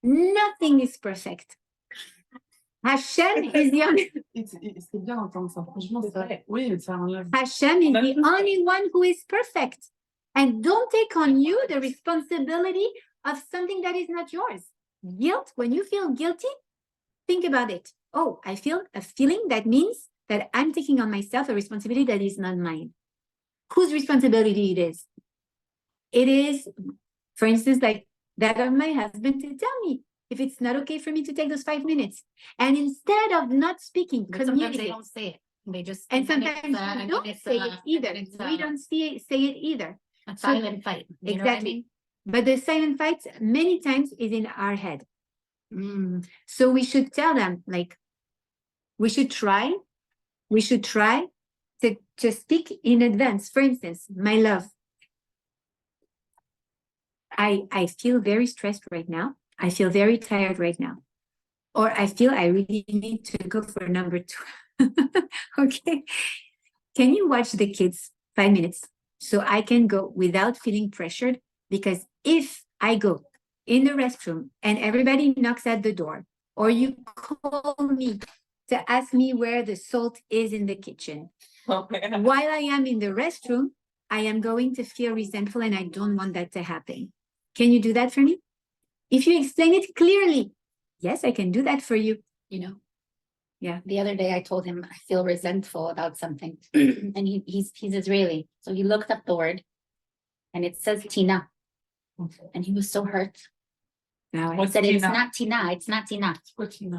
S1: Nothing is perfect. Hashem is the only
S5: C'est bien d'entendre ça. Franchement, c'est vrai. Oui, ça enlève.
S1: Hashem is the only one who is perfect. And don't take on you the responsibility of something that is not yours. Guilt, when you feel guilty, think about it. Oh, I feel a feeling that means that I'm taking on myself a responsibility that is not mine. Whose responsibility it is? It is, for instance, like that of my husband to tell me if it's not okay for me to take those 5 minutes. And instead of not speaking,
S3: But sometimes they
S1: communicate.
S3: don't say it. They just.
S1: And sometimes we don't say it either. We don't say it either.
S3: A silent fight. You know what I mean?
S1: But the silent fight many times is in our head.
S3: Mm.
S1: So we should tell them, like, we should try to speak in advance. For instance, my love, I feel very stressed right now. I feel very tired right now. Or I feel I really need to go for number 2. Okay. Can you watch the kids 5 minutes so I can go without feeling pressured? Because if I go in the restroom and everybody knocks at the door, or you call me to ask me where the salt is in the kitchen,
S2: Okay.
S1: while I am in the restroom, I am going to feel resentful and I don't want that to happen. Can you do that for me? If you explain it clearly, yes, I can do that for you.
S3: You know?
S1: Yeah.
S3: The other day I told him I feel resentful about something. And he's Israeli. So he looked up the word and it says Tina. And he was so hurt.
S1: Now
S3: I said, it's not Tina. It's not Tina.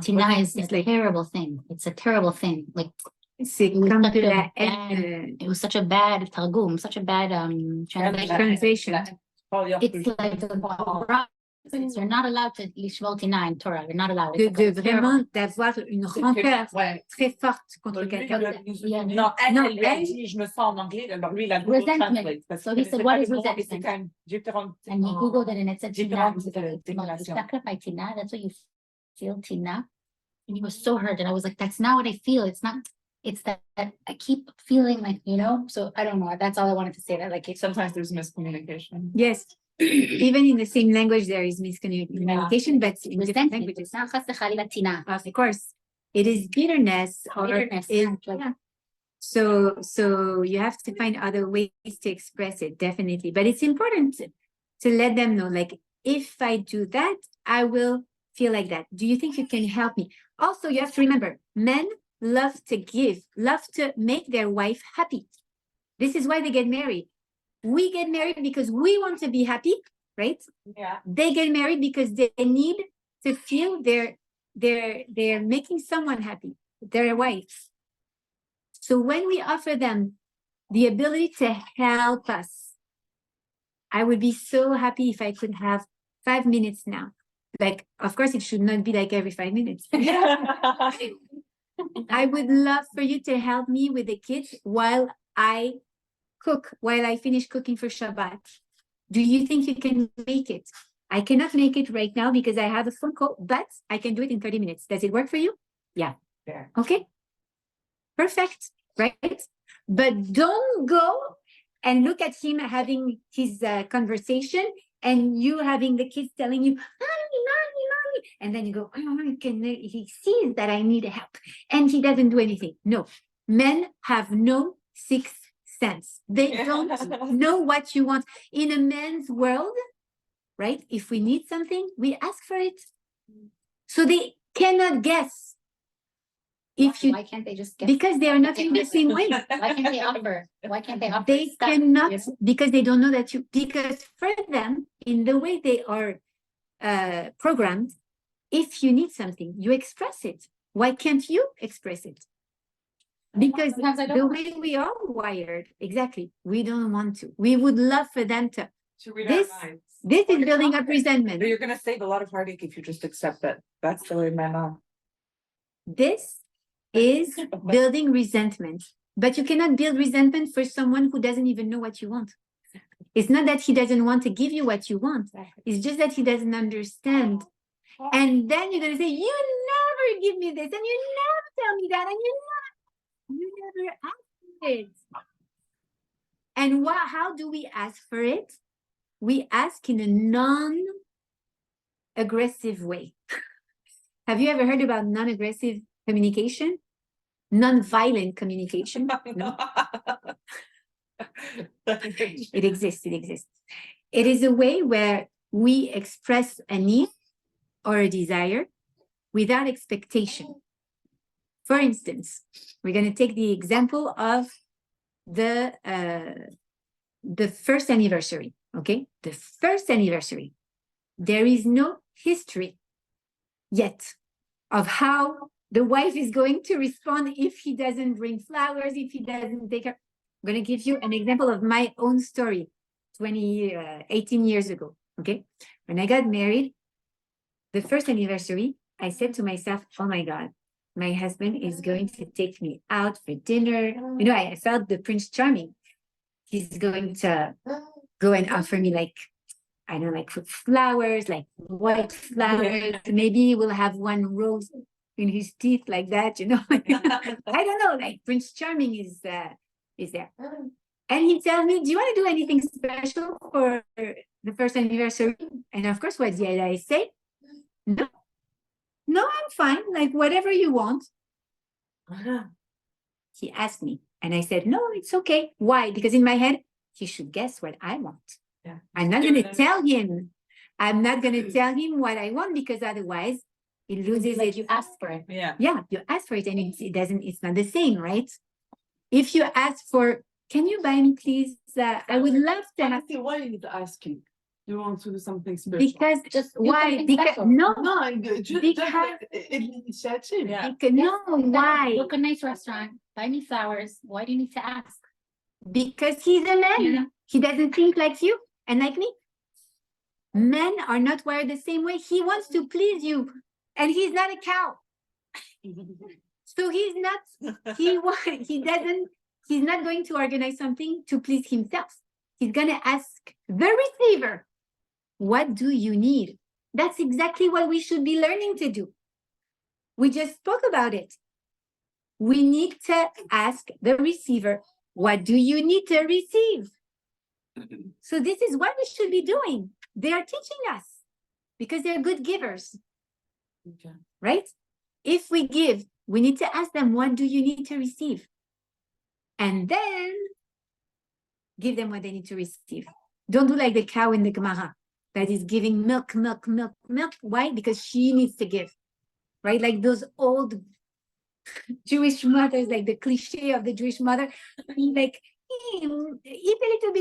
S3: Tina is a terrible thing. It's a terrible thing. Like
S1: c'est comme de la haine.
S3: it was such a bad targum, such a bad
S1: Translation.
S3: It's like you're not allowed to lishmol Tina in Torah. You're not allowed.
S1: De vraiment d'avoir une rancœur
S2: Ouais.
S1: très forte contre quelqu'un.
S2: Non,
S1: Non,
S2: elle lui a
S1: elle-
S2: dit, je me sens en anglais. Alors lui, il a
S3: Resentment.
S2: translate, parce
S3: So
S2: que
S3: he
S2: c'est
S3: said,
S2: pas
S3: what
S2: le
S3: is
S2: mot, mais
S3: resentment?
S2: c'est quand même différent.
S3: And he Googled it and it said Tina.
S2: Différentes
S3: You
S2: déclarations.
S3: sacrifice Tina. That's what you feel, Tina. And he was so hurt. And I was like, that's not what I feel. It's not, it's that I keep feeling like, you know, so I don't know. That's all I wanted to say. That like it's
S2: Sometimes there's miscommunication.
S1: Yes. Even in the same language, there is miscommunication, but in different
S3: resentment.
S1: languages.
S3: It's not chas v'chalila Tina.
S1: Of course, it is bitterness. Or
S3: Bitterness.
S1: yeah. So you have to find other ways to express it, definitely. But it's important to let them know, like, if I do that, I will feel like that. Do you think you can help me? Also, you have to remember, men love to give, love to make their wife happy. This is why they get married. We get married because we want to be happy, right?
S2: Yeah.
S1: They get married because they need to feel they're making someone happy, their wife. So when we offer them the ability to help us, I would be so happy if I could have 5 minutes now. Like, of course, it should not be like every 5 minutes. I would love for you to help me with the kids while I cook, while I finish cooking for Shabbat. Do you think you can make it? I cannot make it right now because I have a phone call, but I can do it in 30 minutes. Does it work for you? Yeah.
S2: Yeah.
S1: Okay. Perfect. Right? But don't go and look at him having his conversation and you having the kids telling you, mommy, mommy, mommy. And then you go, he sees that I need help and he doesn't do anything. No, men have no sixth sense. They don't know what you want. In a man's world, right? If we need something, we ask for it. So they cannot guess. If you,
S3: Why can't they just get?
S1: because they are not in the same way.
S3: Why can't they offer? Why can't they offer?
S1: They
S3: stuff,
S1: cannot,
S3: you know?
S1: because they don't know that you, because for them, in the way they are programmed, if you need something, you express it. Why can't you express it? Because
S3: Sometimes I
S1: the
S3: don't.
S1: way we are wired, exactly, we don't want to. We would love for them to.
S6: To read
S1: This,
S6: our minds.
S1: this is building up resentment.
S2: But you're gonna save a lot of heartache if you just accept that that's the way men are.
S1: This is building resentment. But you cannot build resentment for someone who doesn't even know what you want. It's not that he doesn't want to give you what you want. It's just that he doesn't understand. And then you're going to say, you never give me this, and you never tell me that, and you never ask for it. And how do we ask for it? We ask in a non-aggressive way. Have you ever heard about non-aggressive communication? Non-violent communication? No? It exists, it exists. It is a way where we express a need or a desire without expectation. For instance, we're going to take the example of the first anniversary, okay? The first anniversary. There is no history yet of how the wife is going to respond if he doesn't bring flowers, if he doesn't take her. I'm going to give you an example of my own story 18 years ago, okay? When I got married, the first anniversary, I said to myself, oh my God, my husband is going to take me out for dinner. You know, I felt the Prince Charming. He's going to go and offer me like, I don't know, like flowers, like white flowers. Maybe we'll have one rose in his teeth like that, you know. I don't know, like Prince Charming is there. And he tells me, do you want to do anything special for the first anniversary? And of course, what did I say? No, I'm fine, like whatever you want. He asked me, and I said, no, it's okay. Why? Because in my head, he should guess what I want.
S2: Yeah.
S1: I'm not going to tell him. I'm not going to tell him what I want because otherwise it loses
S3: Like
S1: its.
S3: you ask for it.
S2: Yeah.
S1: Yeah, you ask for it and it's not the same, right? If you ask for, can you buy me please? I would love to have.
S5: Honestly, why are you asking? You want to do something special?
S1: Because
S3: Just do
S1: why?
S3: something
S1: Because
S3: special.
S1: no,
S5: just
S1: because-
S5: initiative.
S2: Yeah.
S1: because, no, why?
S3: Book a nice restaurant, buy me flowers. Why do you need to ask?
S1: Because he's a man.
S3: Yeah.
S1: He doesn't think like you and like me. Men are not wired the same way. He wants to please you, and he's not a cow. So he's not. He's not going to organize something to please himself. He's gonna ask the receiver, "What do you need?" That's exactly what we should be learning to do. We just spoke about it. We need to ask the receiver, what do you need to receive? So this is what we should be doing. They are teaching us because they're good givers,
S2: Okay.
S1: right? If we give, we need to ask them, what do you need to receive? And then give them what they need to receive. Don't do like the cow in the Gemara that is giving milk. Why? Because she needs to give, right? Like those old Jewish mothers, like the cliche of the Jewish mother, like, eat a little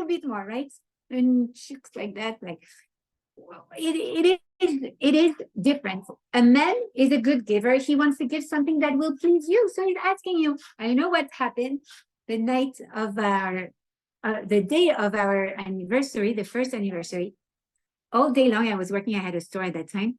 S1: bit more, right? And she looks like that, like, well, it is different. A man is a good giver. He wants to give something that will please you. So he's asking you, I know what happened the night of the day of our anniversary, the first anniversary. all day long I was working. I had a store at that time,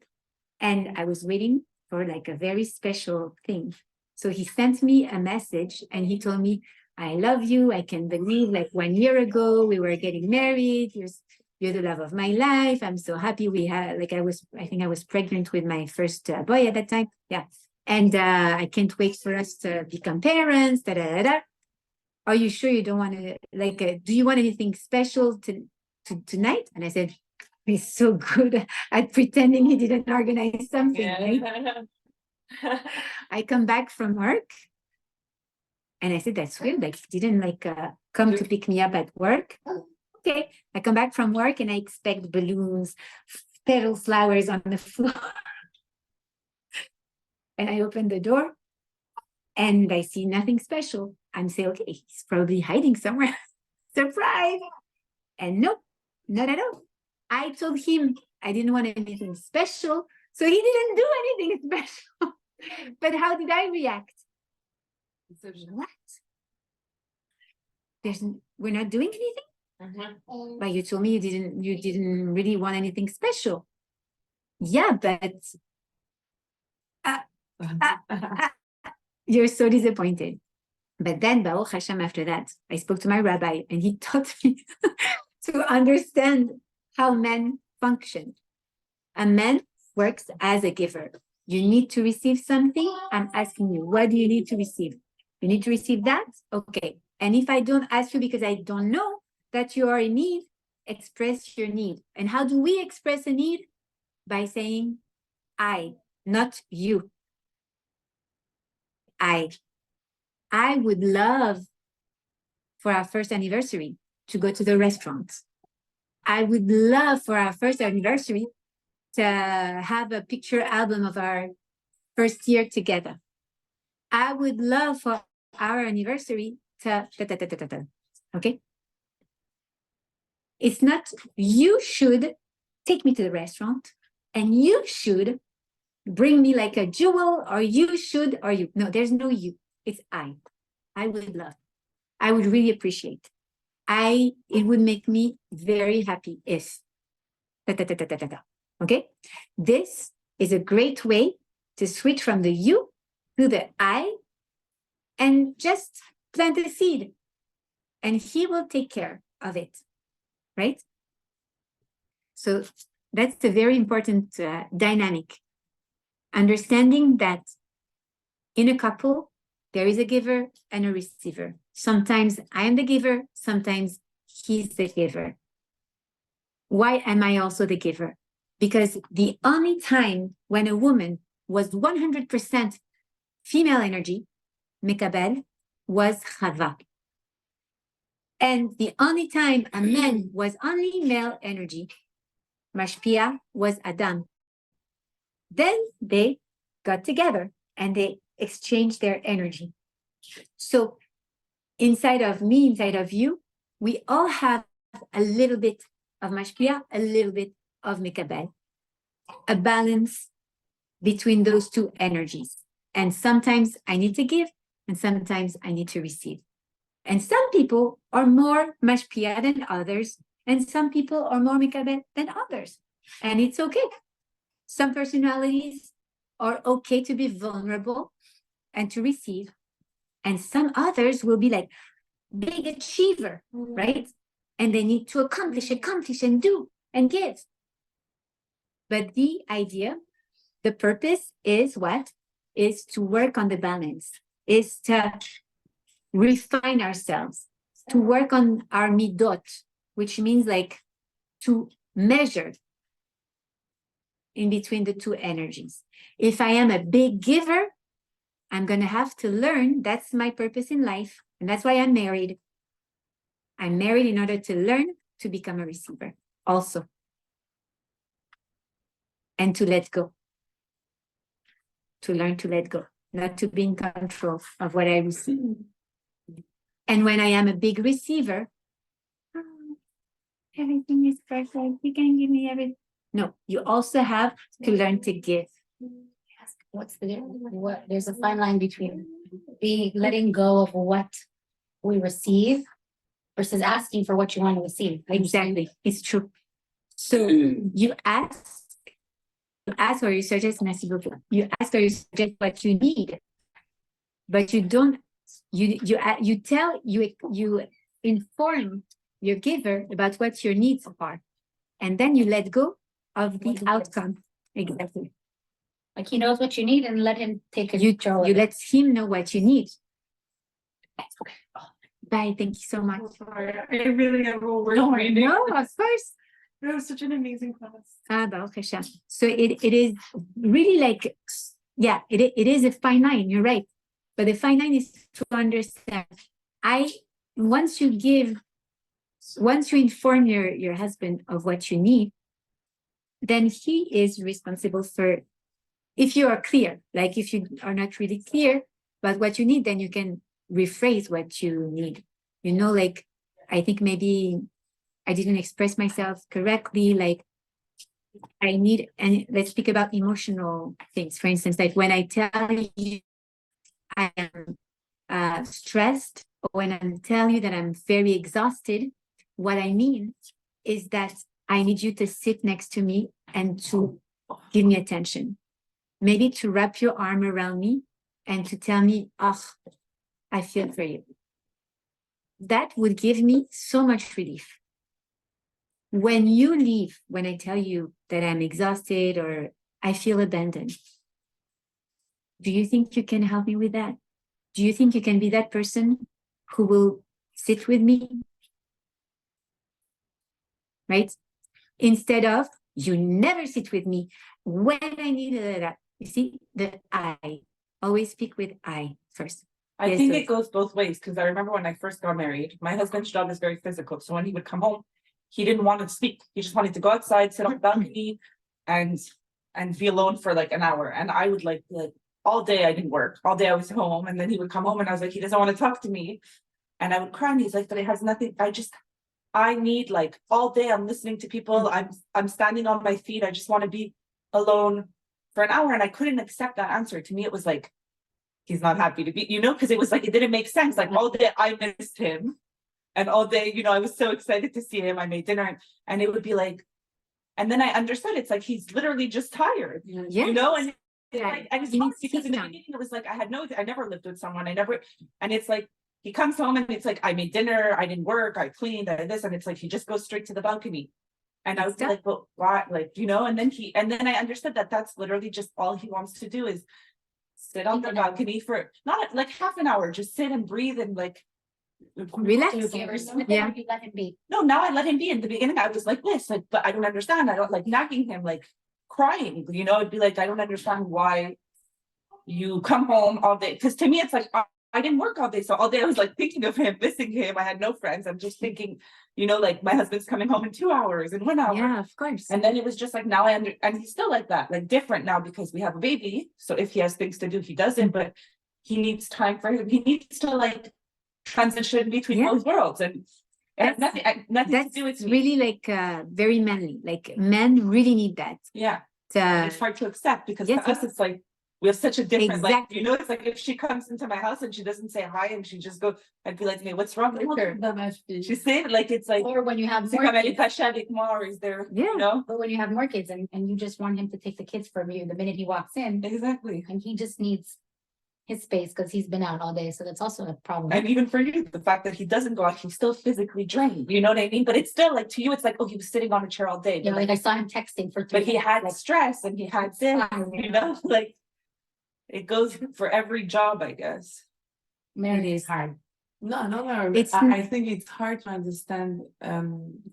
S1: and I was waiting for like a very special thing. So he sent me a message and he told me, I love you. I can't believe like 1 year ago we were getting married. You're the love of my life. I'm so happy we had, like I think I was pregnant with my first boy at that time. Yeah. And I can't wait for us to become parents. Da, da, da, da. Are you sure you don't want to, like, do you want anything special tonight? And I said, he's so good at pretending he didn't organize something. Right? I come back from work and I said, that's weird. Like, he didn't like come to pick me up at work. Okay. I come back from work and I expect balloons, petal flowers on the floor. And I open the door and I see nothing special. I'm saying, okay, he's probably hiding somewhere. Surprise. And nope, not at all. I told him I didn't want anything special. So he didn't do anything special. But how did I react? What? We're not doing anything? But you told me you didn't really want anything special. Yeah, but you're so disappointed. But then Baruch Hashem, after that, I spoke to my rabbi and he taught me to understand how men function. A man works as a giver. You need to receive something. I'm asking you, what do you need to receive? You need to receive that? Okay. And if I don't ask you because I don't know that you are in need, express your need. And how do we express a need? By saying, I, not you. I would love for our first anniversary to go to the restaurant. I would love for our first anniversary to have a picture album of our first year together. I would love for our anniversary to okay? It's not you should take me to the restaurant and you should bring me like a jewel or you should or you. No, there's no you. It's I. I would love. I would really appreciate. It would make me very happy if. Okay? This is a great way to switch from the you to the I and just plant a seed. And he will take care of it. Right? So that's a very important dynamic. Understanding that in a couple, there is a giver and a receiver. Sometimes I am the giver, sometimes he's the giver. Why am I also the giver? Because the only time when a woman was 100% female energy, Mekabel, was Chava. And the only time a man was only male energy, Mashpia, was Adam. Then they got together and they exchanged their energy. So inside of me, inside of you, we all have a little bit of Mashpia, a little bit of Mekabel, a balance between those two energies. And sometimes I need to give and sometimes I need to receive. And some people are more Mashpia than others, and some people are more Mekabel than others. And it's okay. Some personalities are okay to be vulnerable and to receive. And some others will be like big achiever, right? And they need to accomplish and do and give. But the idea, the purpose is what? Is to work on the balance, is to refine ourselves, to work on our midot, which means like to measure in between the two energies. If I am a big giver, I'm going to have to learn. That's my purpose in life. And that's why I'm married. I'm married in order to learn to become a receiver also. And to let go. To learn to let go. Not to be in control of what I receive. And when I am a big receiver, everything is perfect. You can give me everything. No, you also have to learn to give.
S3: What's the difference? There's a fine line between letting go of what we receive versus asking for what you want to receive.
S1: Exactly. It's true. So you ask or you suggest, merci beaucoup. You ask or you suggest what you need, but you don't, you inform your giver about what your needs are. And then you let go of the outcome. Exactly.
S3: Like he knows what you need and let him take
S1: You
S3: control. of it.
S1: let him know what you need. Bye. Thank you so much.
S2: I really am over.
S1: No, of course.
S2: It was such an amazing class.
S1: So it is really like, yeah, it is a fine line. You're right. But the fine line is to understand. Once you inform your husband of what you need, then he is responsible for, if you are clear, like if you are not really clear about what you need, then you can rephrase what you need. You know, like, I think maybe I didn't express myself correctly, like I need, and let's speak about emotional things. For instance, like when I tell you I am stressed, or when I tell you that I'm very exhausted, what I mean is that I need you to sit next to me and to give me attention. Maybe to wrap your arm around me and to tell me, oh, I feel for you. That would give me so much relief. When you leave, when I tell you that I'm exhausted or I feel abandoned, do you think you can help me with that? Do you think you can be that person who will sit with me? Right? Instead of, you never sit with me when I need that. You see, the I. Always speak with I first.
S2: I
S1: Yes,
S2: think
S1: so-
S2: it goes both ways, because I remember when I first got married, my husband's job is very physical. So when he would come home, he didn't want to speak. He just wanted to go outside, sit on the balcony and be alone for like an hour. And I would like all day I didn't work. All day I was home. And then he would come home and I was like, he doesn't want to talk to me. And I would cry and he's like, but it has nothing. I need like all day I'm listening to people. I'm standing on my feet. I just want to be alone for an hour. And I couldn't accept that answer. To me, it was like, he's not happy to be, because it was like, it didn't make sense. Like all day I missed him. And all day, I was so excited to see him. I made dinner and it would be like, and then I understood it's like, he's literally just tired, and it's like, and it's hard because in the beginning it was like, I never lived with someone. And it's like, he comes home and it's like, I made dinner, I didn't work, I cleaned, I did this. And it's like, he just goes straight to the balcony. And I was like, but why? Like, and then I understood that that's literally just all he wants to do is sit on the balcony for not like half an hour, just sit and breathe and like
S1: Relax.
S3: You ever sit with him
S1: Yeah.
S3: or you let him be?
S2: No, now I let him be. In the beginning, I was like this, like, but I don't understand. I don't like nagging him, like crying. It'd be like, I don't understand why you come home all day. Because to me, it's like I didn't work all day, so all day I was like thinking of him, missing him. I had no friends. I'm just thinking, like my husband's coming home in 2 hours, in 1 hour.
S1: Yeah, of course.
S2: And then it was just like now and he's still like that, like different now because we have a baby. So if he has things to do, he doesn't. But he needs time for him. He needs to like transition between both worlds, and nothing to do with me.
S1: Really like very manly. Like men really need that.
S2: Yeah,
S1: Uh,
S2: it's hard to accept because
S1: yes,
S2: to us it's like we have such a different
S1: Exactly.
S2: like it's like if she comes into my house and she doesn't say hi and she just goes, I'd be like, hey, what's wrong with her? She said like it's like
S3: Or when you have
S2: c'est
S3: more
S2: comme elle est
S3: kids,
S2: fâchée avec moi, or is there
S1: Yeah.
S3: but when you have more kids and you just want him to take the kids from you the minute he walks in,
S2: exactly.
S3: and he just needs his space because he's been out all day. So that's also a problem.
S2: And even for you, the fact that he doesn't go out, he's still physically drained. You know what I mean? But it's still like to you, it's like, oh, he was sitting on a chair all day.
S3: Yeah, like I saw him texting for 3
S2: But he
S3: minutes,
S2: had
S3: like,
S2: stress and he had this, like it goes for every job, I guess.
S3: marriage is hard.
S5: No.
S1: It's
S5: I think it's hard to understand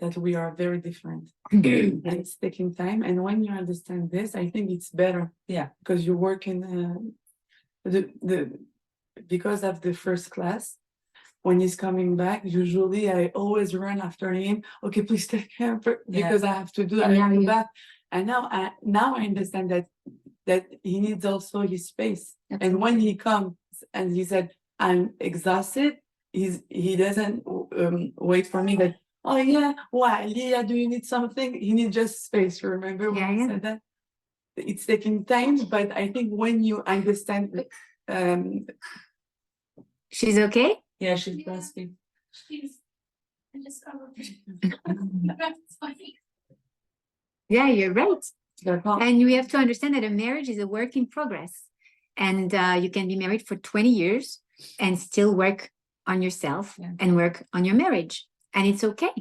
S5: that we are very different. And it's taking time. And when you understand this, I think it's better.
S2: Yeah.
S5: Because you work in because of the first class. When he's coming back, usually I always run after him. Okay, please take care because I have to do
S3: And now you-
S5: that. And now I understand that he needs also his space. And when he comes and he said, I'm exhausted, he doesn't wait for me that, oh yeah, why, Leah, do you need something? He needs just space. You remember when I said that? It's taking time, but I think when you understand,
S1: she's okay.
S2: Yeah, she's breastfeeding.
S3: I just
S1: Yeah, you're right.
S5: D'accord.
S1: And you have to understand that a marriage is a work in progress. And you can be married for 20 years and still work on yourself
S2: Yeah.
S1: and work on your marriage. And it's okay.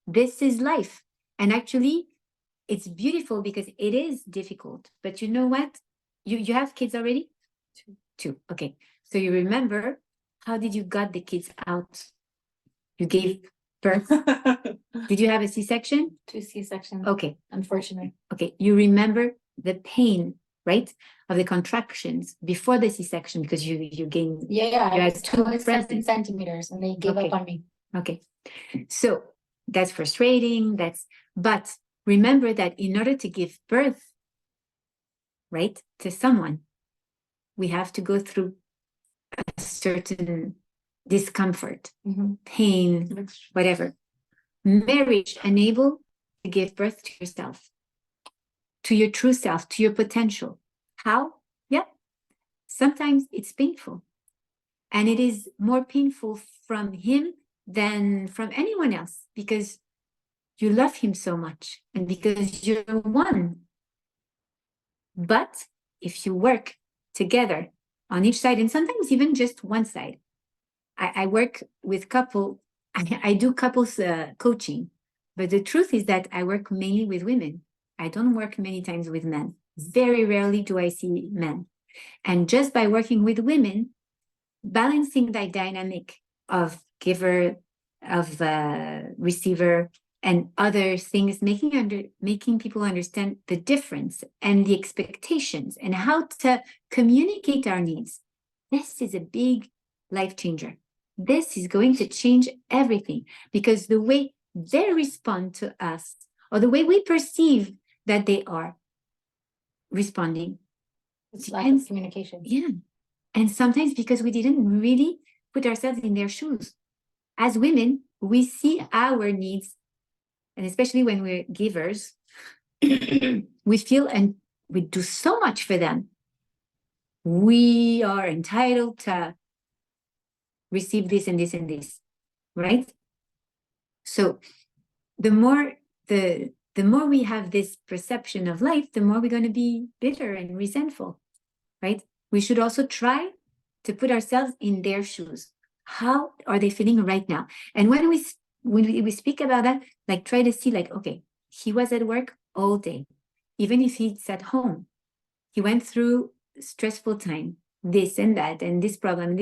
S1: This is life. And actually, it's beautiful because it is difficult. But you know what? You have kids already? Two. Okay. So you remember, how did you got the kids out? You gave birth. Did you have a C-section?
S3: 2 C-sections,
S1: Okay.
S3: unfortunately.
S1: Okay. You remember the pain, right? Of the contractions before the C-section because you gained.
S3: Yeah,
S1: You
S3: I
S1: had
S3: was,
S1: two
S3: I was 7
S1: pregnant.
S3: centimeters and they gave
S1: Okay.
S3: up on me.
S1: Okay. So that's frustrating. But remember that in order to give birth, right, to someone, we have to go through a certain discomfort, pain, whatever. Marriage enable to give birth to yourself, to your true self, to your potential. How? Yeah. Sometimes it's painful. And it is more painful from him than from anyone else because you love him so much and because you're one. But if you work together on each side, and sometimes even just one side, I work with couple, I do couples coaching, but the truth is that I work mainly with women. I don't work many times with men. Very rarely do I see men. And just by working with women, balancing that dynamic of giver, of receiver, and other things, making people understand the difference and the expectations and how to communicate our needs. This is a big life changer. This is going to change everything because the way they respond to us or the way we perceive that they are responding.
S3: It's lack of communication.
S1: Yeah. And sometimes because we didn't really put ourselves in their shoes. As women, we see our needs, and especially when we're givers, we feel and we do so much for them. We are entitled to receive this and this and this, right? So the more we have this perception of life, the more we're going to be bitter and resentful, right? We should also try to put ourselves in their shoes. How are they feeling right now? And when we speak about that, like try to see like, okay, he was at work all day, even if he's at home. He went through stressful time, this and that, and this problem.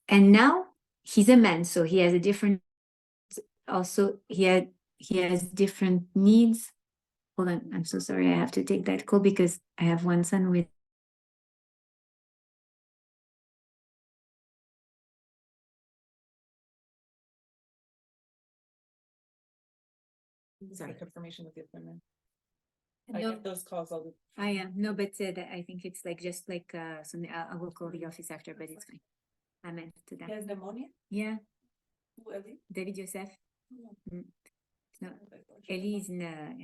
S1: And now he's a man, so he has a different, also he has different needs. Hold on, I'm so sorry, I have to take that call because I have one son with.
S2: Sorry, confirmation with the appointment.
S1: No.
S2: I get those calls all the.
S1: I am no, but I think it's like just like something. I will call the office after, but it's fine. I meant to that.
S2: He has pneumonia?
S1: Yeah,
S2: Who, Ellie?
S1: David Youssef. No, Ellie is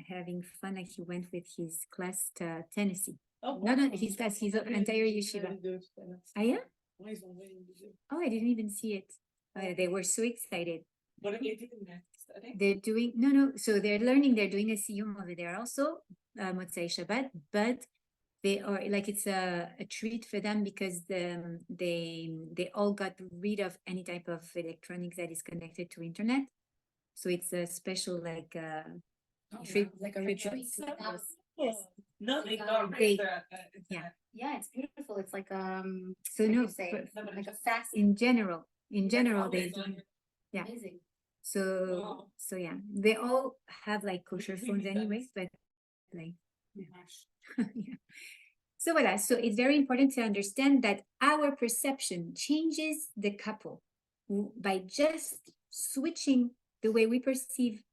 S1: having fun. Like he went with his class to Tennessee.
S2: Oh,
S1: No, his class, his entire yeshiva. Ah, yeah? Oh, I didn't even see it. They were so excited.
S2: What are they doing next?
S1: They're doing no. So they're learning. They're doing a siyum over there also, Motzei Shabbat. But they are like it's a treat for them because they all got rid of any type of electronics that is connected to internet. So it's a special like
S3: Like a retreat.
S2: No, they
S1: They-
S2: yeah.
S3: Yeah, it's beautiful. It's like
S1: so no,
S3: say,
S1: but
S3: like a fast.
S1: in general they do. Yeah.
S3: Amazing.
S1: So yeah, they all have like kosher phones anyways, but like yeah. So voilà, so it's very important to understand that our perception changes the couple by just switching the way we perceive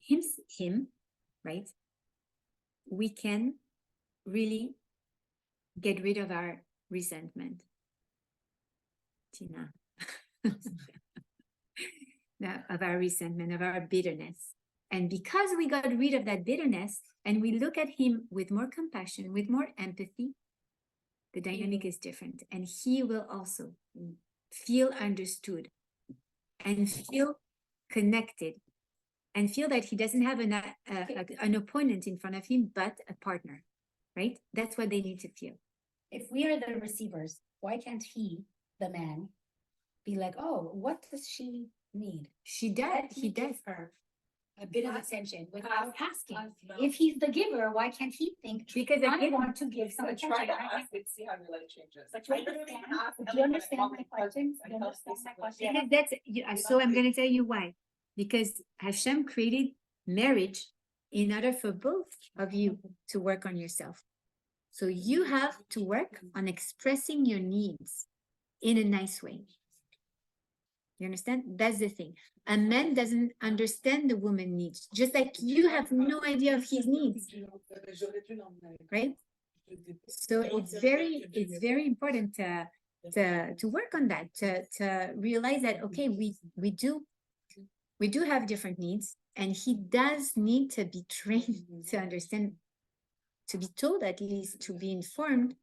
S1: him, right? We can really get rid of our resentment. Tina. Of our resentment, of our bitterness. And because we got rid of that bitterness and we look at him with more compassion, with more empathy, the dynamic is different. And he will also feel understood and feel connected and feel that he doesn't have an opponent in front of him, but a partner, right? That's what they need to feel.
S3: If we are the receivers, why can't he, the man, be like, oh, what does she need?
S1: He does.
S3: Let me give her a bit of attention without asking. If he's the giver, why can't he think,
S1: Because
S3: I
S1: again,
S3: want to give some
S2: I
S3: attention?
S2: try to ask and see how your life changes.
S3: But you
S2: I literally
S3: understand-
S2: even ask
S3: do you
S2: everybody,
S3: understand
S2: all
S3: my
S2: my
S3: question?
S2: cousins, I
S3: Do you
S2: tell
S3: understand
S2: this
S3: my
S2: and
S3: question?
S2: that.
S1: because so I'm going to tell you why. Because Hashem created marriage in order for both of you to work on yourself. So you have to work on expressing your needs in a nice way. You understand? That's the thing. A man doesn't understand the woman needs, just like you have no idea of his needs, right? So it's very important to work on that, to realize that, okay, we do have different needs, and he does need to be trained to understand, to be told, at least to be informed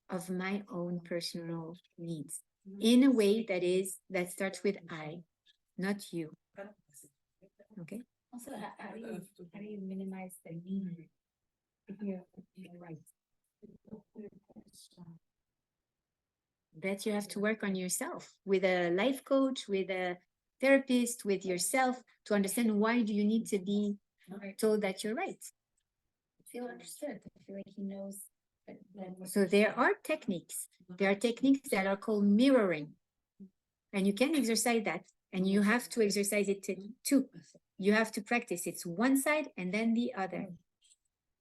S1: of my own personal needs in a way that starts with I, not you. Okay.
S3: Also, how do you minimize the need? If you're right.
S1: That you have to work on yourself with a life coach, with a therapist, with yourself, to understand why do you need to be told that you're right.
S3: I feel understood. I feel like he knows.
S1: So there are techniques. There are techniques that are called mirroring. And you can exercise that. And you have to exercise it too. You have to practice. It's one side and then the other.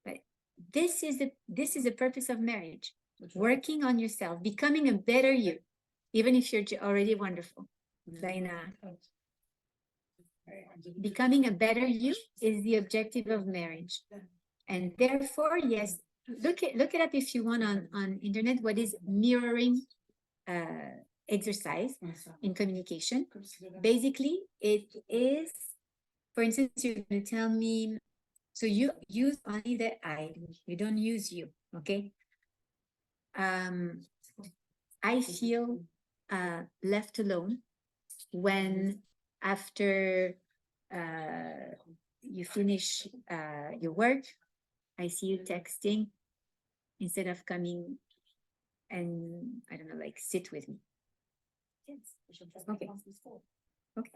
S1: But this is the purpose of marriage. Working on yourself, becoming a better you, even if you're already wonderful. Becoming a better you is the objective of marriage. And therefore, yes, look it up if you want on internet. What is mirroring exercise in communication? Basically, it is, for instance, you're going to tell me, so you use only the I, you don't use you, okay? I feel left alone when after you finish your work, I see you texting instead of coming and, I don't know, like sit with me. Okay. Okay.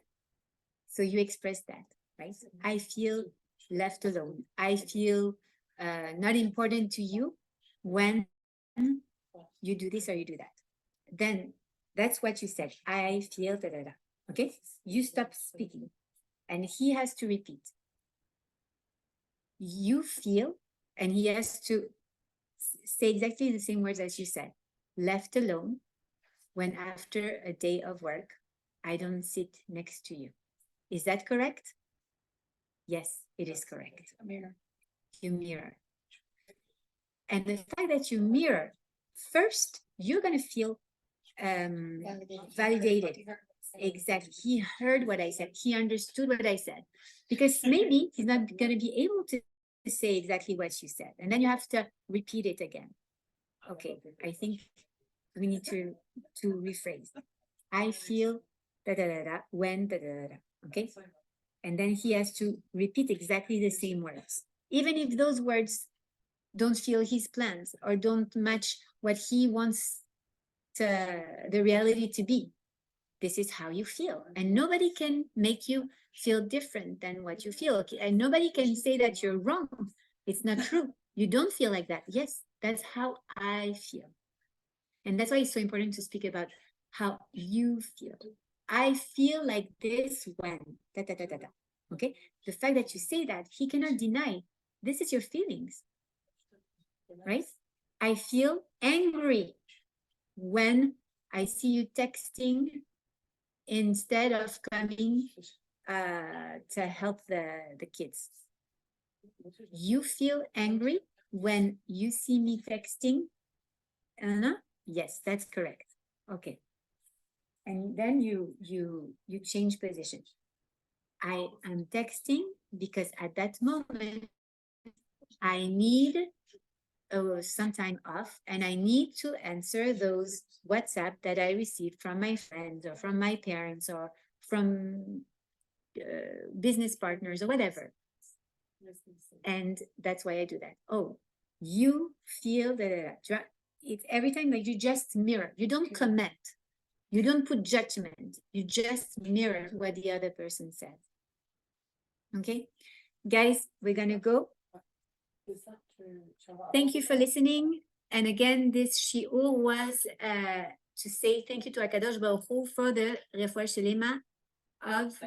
S1: So you express that, right? I feel left alone. I feel not important to you when you do this or you do that. Then that's what you said. I feel da da da. Okay? You stop speaking and he has to repeat. You feel, and he has to say exactly the same words as you said. Left alone when after a day of work, I don't sit next to you. Is that correct? Yes, it is correct. You mirror. And the fact that you mirror, first, you're going to feel validated. Exactly. He heard what I said. He understood what I said. Because maybe he's not going to be able to say exactly what you said. And then you have to repeat it again. Okay, I think we need to rephrase. I feel da da da da when da da da da. Okay? And then he has to repeat exactly the same words. Even if those words don't feel his plans or don't match what he wants the reality to be. This is how you feel. And nobody can make you feel different than what you feel. And nobody can say that you're wrong. It's not true. You don't feel like that. Yes, that's how I feel. And that's why it's so important to speak about how you feel. I feel like this when, da, da, da, da, da. Okay? The fact that you say that, he cannot deny. This is your feelings, right? I feel angry when I see you texting instead of coming to help the kids. You feel angry when you see me texting. Yes, that's correct. Okay. And then you change position. I am texting because at that moment I need some time off and I need to answer those WhatsApp that I received from my friends or from my parents or from business partners or whatever. And that's why I do that. Oh, you feel that it's every time that you just mirror, you don't comment, you don't put judgment, you just mirror what the other person says. Okay, guys, we're gonna go. Thank you for listening. And again, this shiur was to say thank you to Akadosh Baruch Hu for the refuah shelema of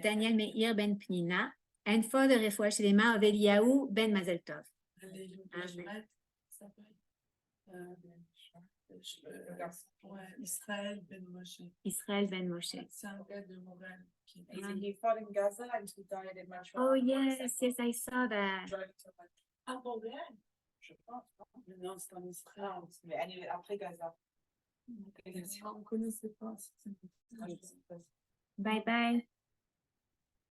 S1: Daniel Meir ben Pnina and for the refuah shelema of Eliyahu ben Mazel Tov. Amen.
S5: Israël ben Moshe.
S1: Israel ben Moshe.
S5: C'est un gars de Montréal.
S6: He fought in Gaza and he died in Montreal.
S1: Oh yes, yes, I saw that.
S5: À Montréal, je pense. Non, c'est en Israël.
S6: Mais annulé après Gaza.
S5: On ne connaissait pas.
S1: Bye bye.